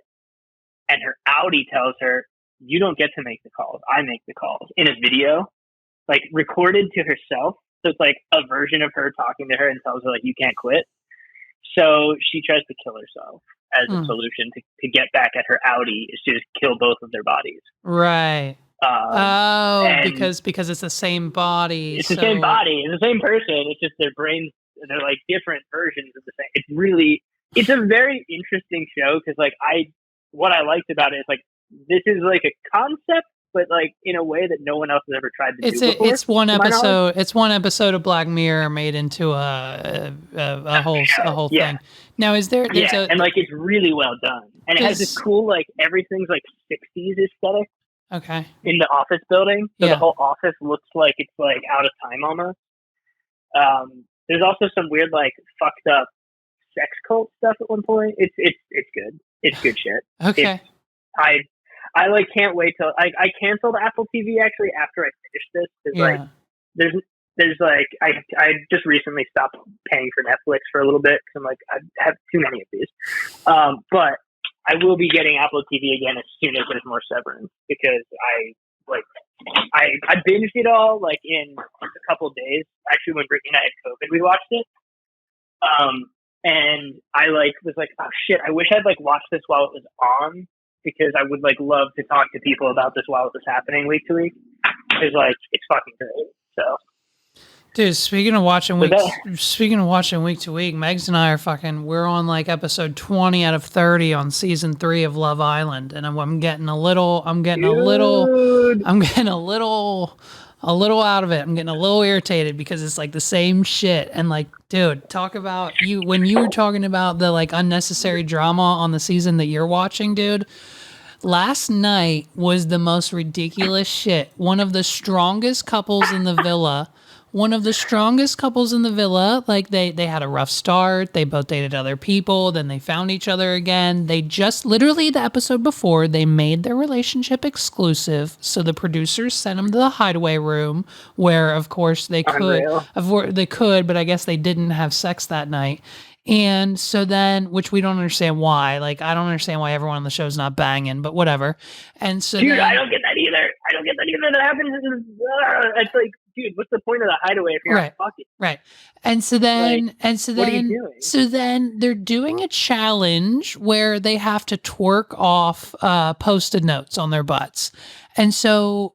and her outie tells her, "You don't get to make the calls. I make the calls." In a video, like recorded to herself. So it's like a version of her talking to her and tells her like, "You can't quit." So she tries to kill herself as a solution to get back at her outie, is to just kill both of their bodies.
Right. Because it's the same body.
It's the same body. It's the same person. It's just their brains. They're like different versions of the same. It's a very interesting show because like what I liked about it is like this is like a concept, but like in a way that no one else has ever tried to do before.
It's one episode. It's one episode of Black Mirror made into a whole thing. Now, and
like it's really well done, and it has this cool like everything's like 60s aesthetic.
Okay.
In the office building. So the whole office looks like it's like out of time almost. There's also some weird like fucked up sex cult stuff at one point. It's good. It's good shit.
Okay.
I like can't wait till I canceled Apple TV actually after I finished this because like there's like I just recently stopped paying for Netflix for a little bit because I'm like I have too many of these. But I will be getting Apple TV again as soon as there's more Severance because I binged it all like in a couple of days. Actually, when Brittany and I had COVID, we watched it. And I was like, oh shit, I wish I'd like watched this while it was on because I would like love to talk to people about this while it was happening week to week. Because like it's fucking great. So.
Dude, speaking of watching week to week, Megs and I we're on like episode 20 out of 30 on season 3 of Love Island, and I'm getting a little out of it. I'm getting a little irritated because it's like the same shit. And like, dude, talk about when you were talking about the like unnecessary drama on the season that you're watching, dude. Last night was the most ridiculous shit. One of the strongest couples in the villa. Like they had a rough start. They both dated other people. Then they found each other again. They just literally the episode before they made their relationship exclusive. So the producers sent them to the hideaway room where of course they could, but I guess they didn't have sex that night. And so then, which we don't understand why. Like, I don't understand why everyone on the show is not banging, but whatever. And so,
dude, I don't get that either. That happens. It's like, dude, what's the point of the hideaway if you're not fucking?
Right. And so then,
what are you doing?
So then they're doing a challenge where they have to twerk off Post-it notes on their butts. And so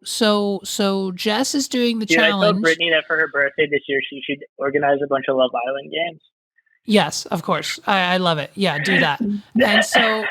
Jess is doing the challenge.
I told Brittany that for her birthday this year, she should organize a bunch of Love Island games.
Yes, of course. I love it. Yeah, do that. And so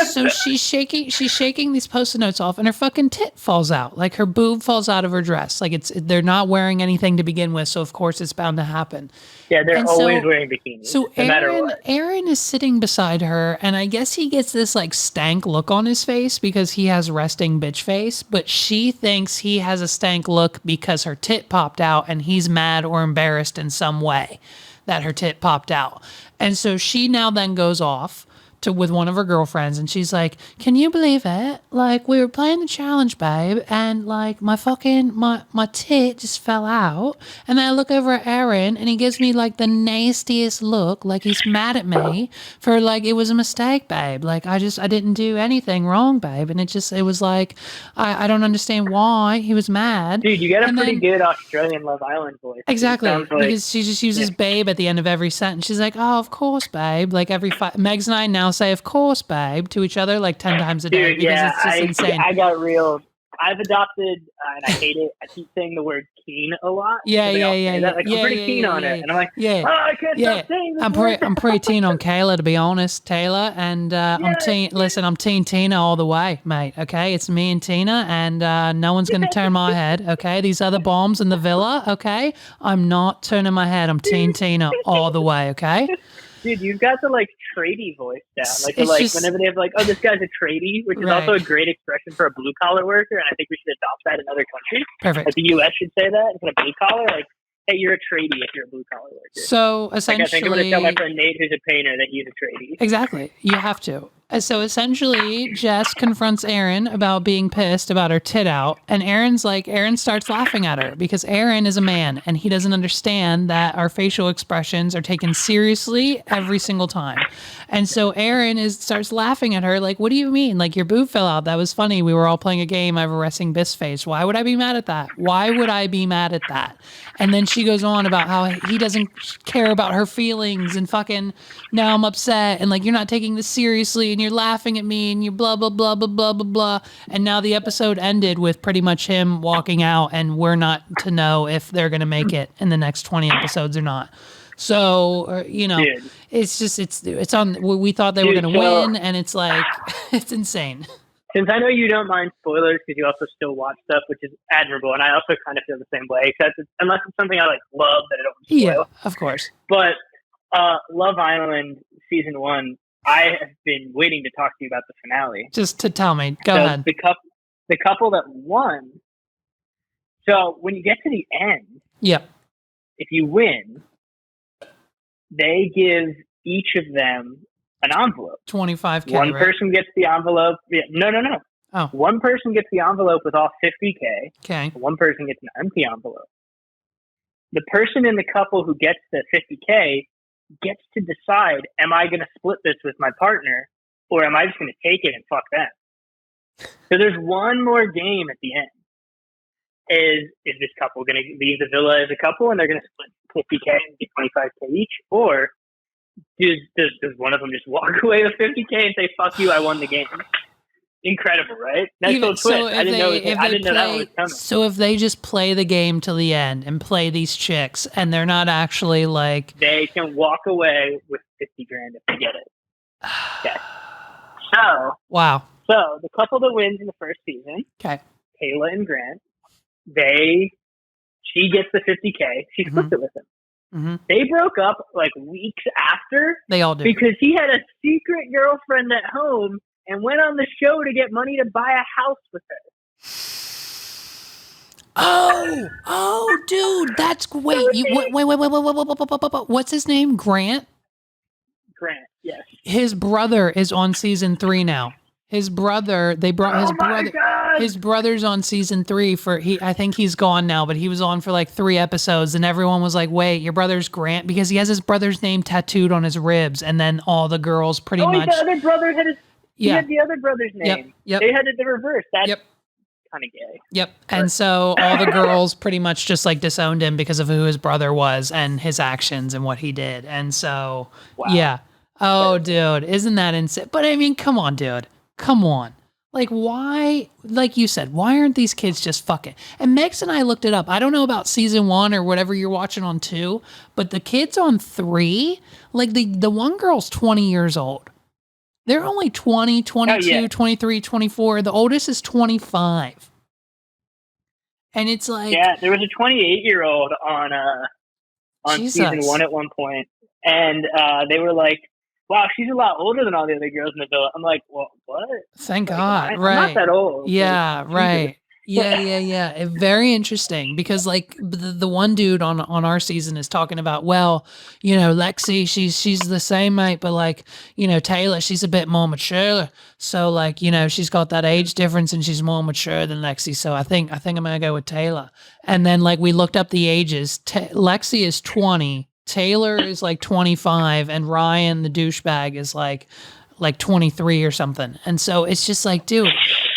So she's shaking these post-it notes off, and her fucking tit falls out. Like her boob falls out of her dress. Like they're not wearing anything to begin with, so of course it's bound to happen.
Yeah, they're
And
always
so-
wearing bikinis,
So
no matter what.
Aaron is sitting beside her, and I guess he gets this like stank look on his face because he has resting bitch face, but she thinks he has a stank look because her tit popped out, and he's mad or embarrassed in some way that her tit popped out. And so she now then goes off with one of her girlfriends, and she's like, "Can you believe it? Like, we were playing the challenge, babe, and like my tit just fell out." And then I look over at Aaron, and he gives me like the nastiest look, like he's mad at me for like, "It was a mistake, babe. Like I didn't do anything wrong, babe." And it was like, I don't understand why he was mad.
Dude, you got a
And
pretty
then-
good Australian Love Island voice. It
Exactly,
sounds like-
because she just uses babe at the end of every sentence. She's like, "Oh, of course, babe." Like Megs and I now say, "Of course, babe," to each other like 10 times a day
Dude,
because
yeah,
it's just insane.
I got real. I've adopted, and I hate it. I keep saying the word keen a lot.
Yeah,
So they all
yeah,
say
yeah,
that. Like,
yeah,
I'm pretty
yeah,
keen
yeah,
on
yeah,
it, and I'm like,
yeah.
oh, I can't
Yeah,
stop saying this
I'm
word.
pretty teen on Kayla, to be honest, Taylor, and I'm teen. Listen, I'm Teen Tina all the way, mate. Okay, it's me and Tina, and no one's gonna turn my head. Okay, these other bombs in the villa. Okay, I'm not turning my head. I'm Teen Tina all the way. Okay.
Dude, you've got the like tradie voice down. Like,
It's
like
just-
whenever they have like, oh, this guy's a tradie, which is
Right.
also a great expression for a blue collar worker, and I think we should adopt that in other countries.
Perfect.
Like the U.S. should say that instead of blue collar. Like, hey, you're a tradie if you're a blue collar worker.
So
Like, I think I'm
essentially,
going to tell my friend Nate, who's a painter, that he's a tradie.
exactly. You have to. So essentially, Jess confronts Aaron about being pissed about her tit out. And Aaron starts laughing at her because Aaron is a man and he doesn't understand that our facial expressions are taken seriously every single time. And so Aaron starts laughing at her like, "What do you mean? Like your boob fell out. That was funny. We were all playing a game. I have a resting bitch face. Why would I be mad at that? Why would I be mad at that?" And then she goes on about how he doesn't care about her feelings and fucking now I'm upset and like you're not taking this seriously and you're laughing at me and you blah blah blah blah blah blah blah. And now the episode ended with pretty much him walking out and we're not to know if they're gonna make it in the next 20 episodes or not. So
Dude.
it's on. We thought they were
Dude,
gonna
so-
win, and it's like it's insane.
Since I know you don't mind spoilers because you also still watch stuff, which is admirable, and I also kind of feel the same way, except unless it's something I like love that I don't spoil.
Yeah, of course.
But Love Island season 1, I have been waiting to talk to you about the finale.
Just to tell me, go
So
ahead.
the couple that won. So when you get to the end,
Yep.
if you win, they give each of them an envelope.
25K.
One
right?
person gets the envelope. Yeah, no.
Oh.
One person gets the envelope with all 50K.
Okay.
One person gets an empty envelope. The person in the couple who gets the 50K gets to decide, am I going to split this with my partner or am I just going to take it and fuck them? So there's one more game at the end. Is this couple going to leave the villa as a couple and they're going to split 50K and get 25K each? Or does one of them just walk away with 50K and say, fuck you, I won the game? Incredible, right? Nice little twist. I didn't know that one was coming.
So if they just play the game till the end and play these chicks and they're not actually like
They can walk away with 50 grand if they get it. Okay.
wow.
So the couple that wins in the first season,
Okay.
Kayla and Grant, she gets the 50K. She splits it with him.
Mm-hmm.
They broke up like weeks after
They all do.
because he had a secret girlfriend at home and went on the show to get money to buy a house with her.
Oh, dude, that's wait. Wait. What's his name? Grant.
Grant, yes.
His brother is on season 3 now. His brother, they brought his
Oh my
brother.
God!
His brother's on season 3 I think he's gone now, but he was on for like 3 episodes, and everyone was like, "Wait, your brother's Grant?" Because he has his brother's name tattooed on his ribs, and then all the girls pretty much.
The other brother had he
Yeah.
had the other brother's name.
Yep.
They had it the reverse. That's
Yep.
kind of gay.
Yep. And so all the girls pretty much just like disowned him because of who his brother was and his actions and what he did. And so, yeah. Oh, dude, isn't that insane? But I mean, come on, dude. Come on. Like, why, like you said, why aren't these kids just fucking? And Megs and I looked it up. I don't know about season 1 or whatever you're watching on 2, but the kids on 3, like the one girl's 20 years old. They're only 20, 22, 23, 24. The oldest is 25. And it's like...
Yeah, there was a 28-year-old on
Jesus.
season 1 at one point, and they were like, wow, she's a lot older than all the other girls in the villa. I'm like, well, what?
Thank
Like,
God,
I'm
right.
not that old.
Yeah,
Like,
right. Yeah. Very interesting, because like the one dude on our season is talking about, well, you know, Lexi, she's the same, mate, but like, you know, Taylor, she's a bit more mature. So like, you know, she's got that age difference and she's more mature than Lexi. So I think I'm gonna go with Taylor. And then like we looked up the ages. Lexi is 20, Taylor is like 25, and Ryan, the douchebag, is like 23 or something. And so it's just like, dude,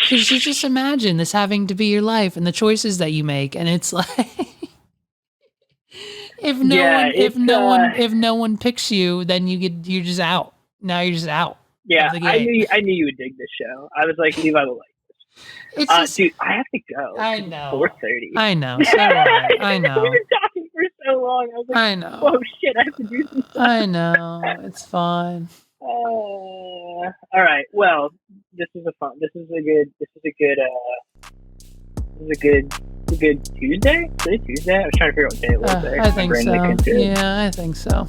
could you just imagine this having to be your life and the choices that you make? And it's like, if no one picks you, then you're just out. Now you're just out.
Yeah,
of the game.
I knew you would dig this show. I was like, Levi will like this.
It's just,
dude, I have to go.
I know.
4:30.
I know. So do I know.
We've been talking for so long. I was like,
I know.
oh shit, I have to do some stuff.
I know. It's fine.
All right. Well, this is a good Tuesday. Is it Tuesday? I was trying to figure out what day it was. There.
I think so. Yeah, I think so.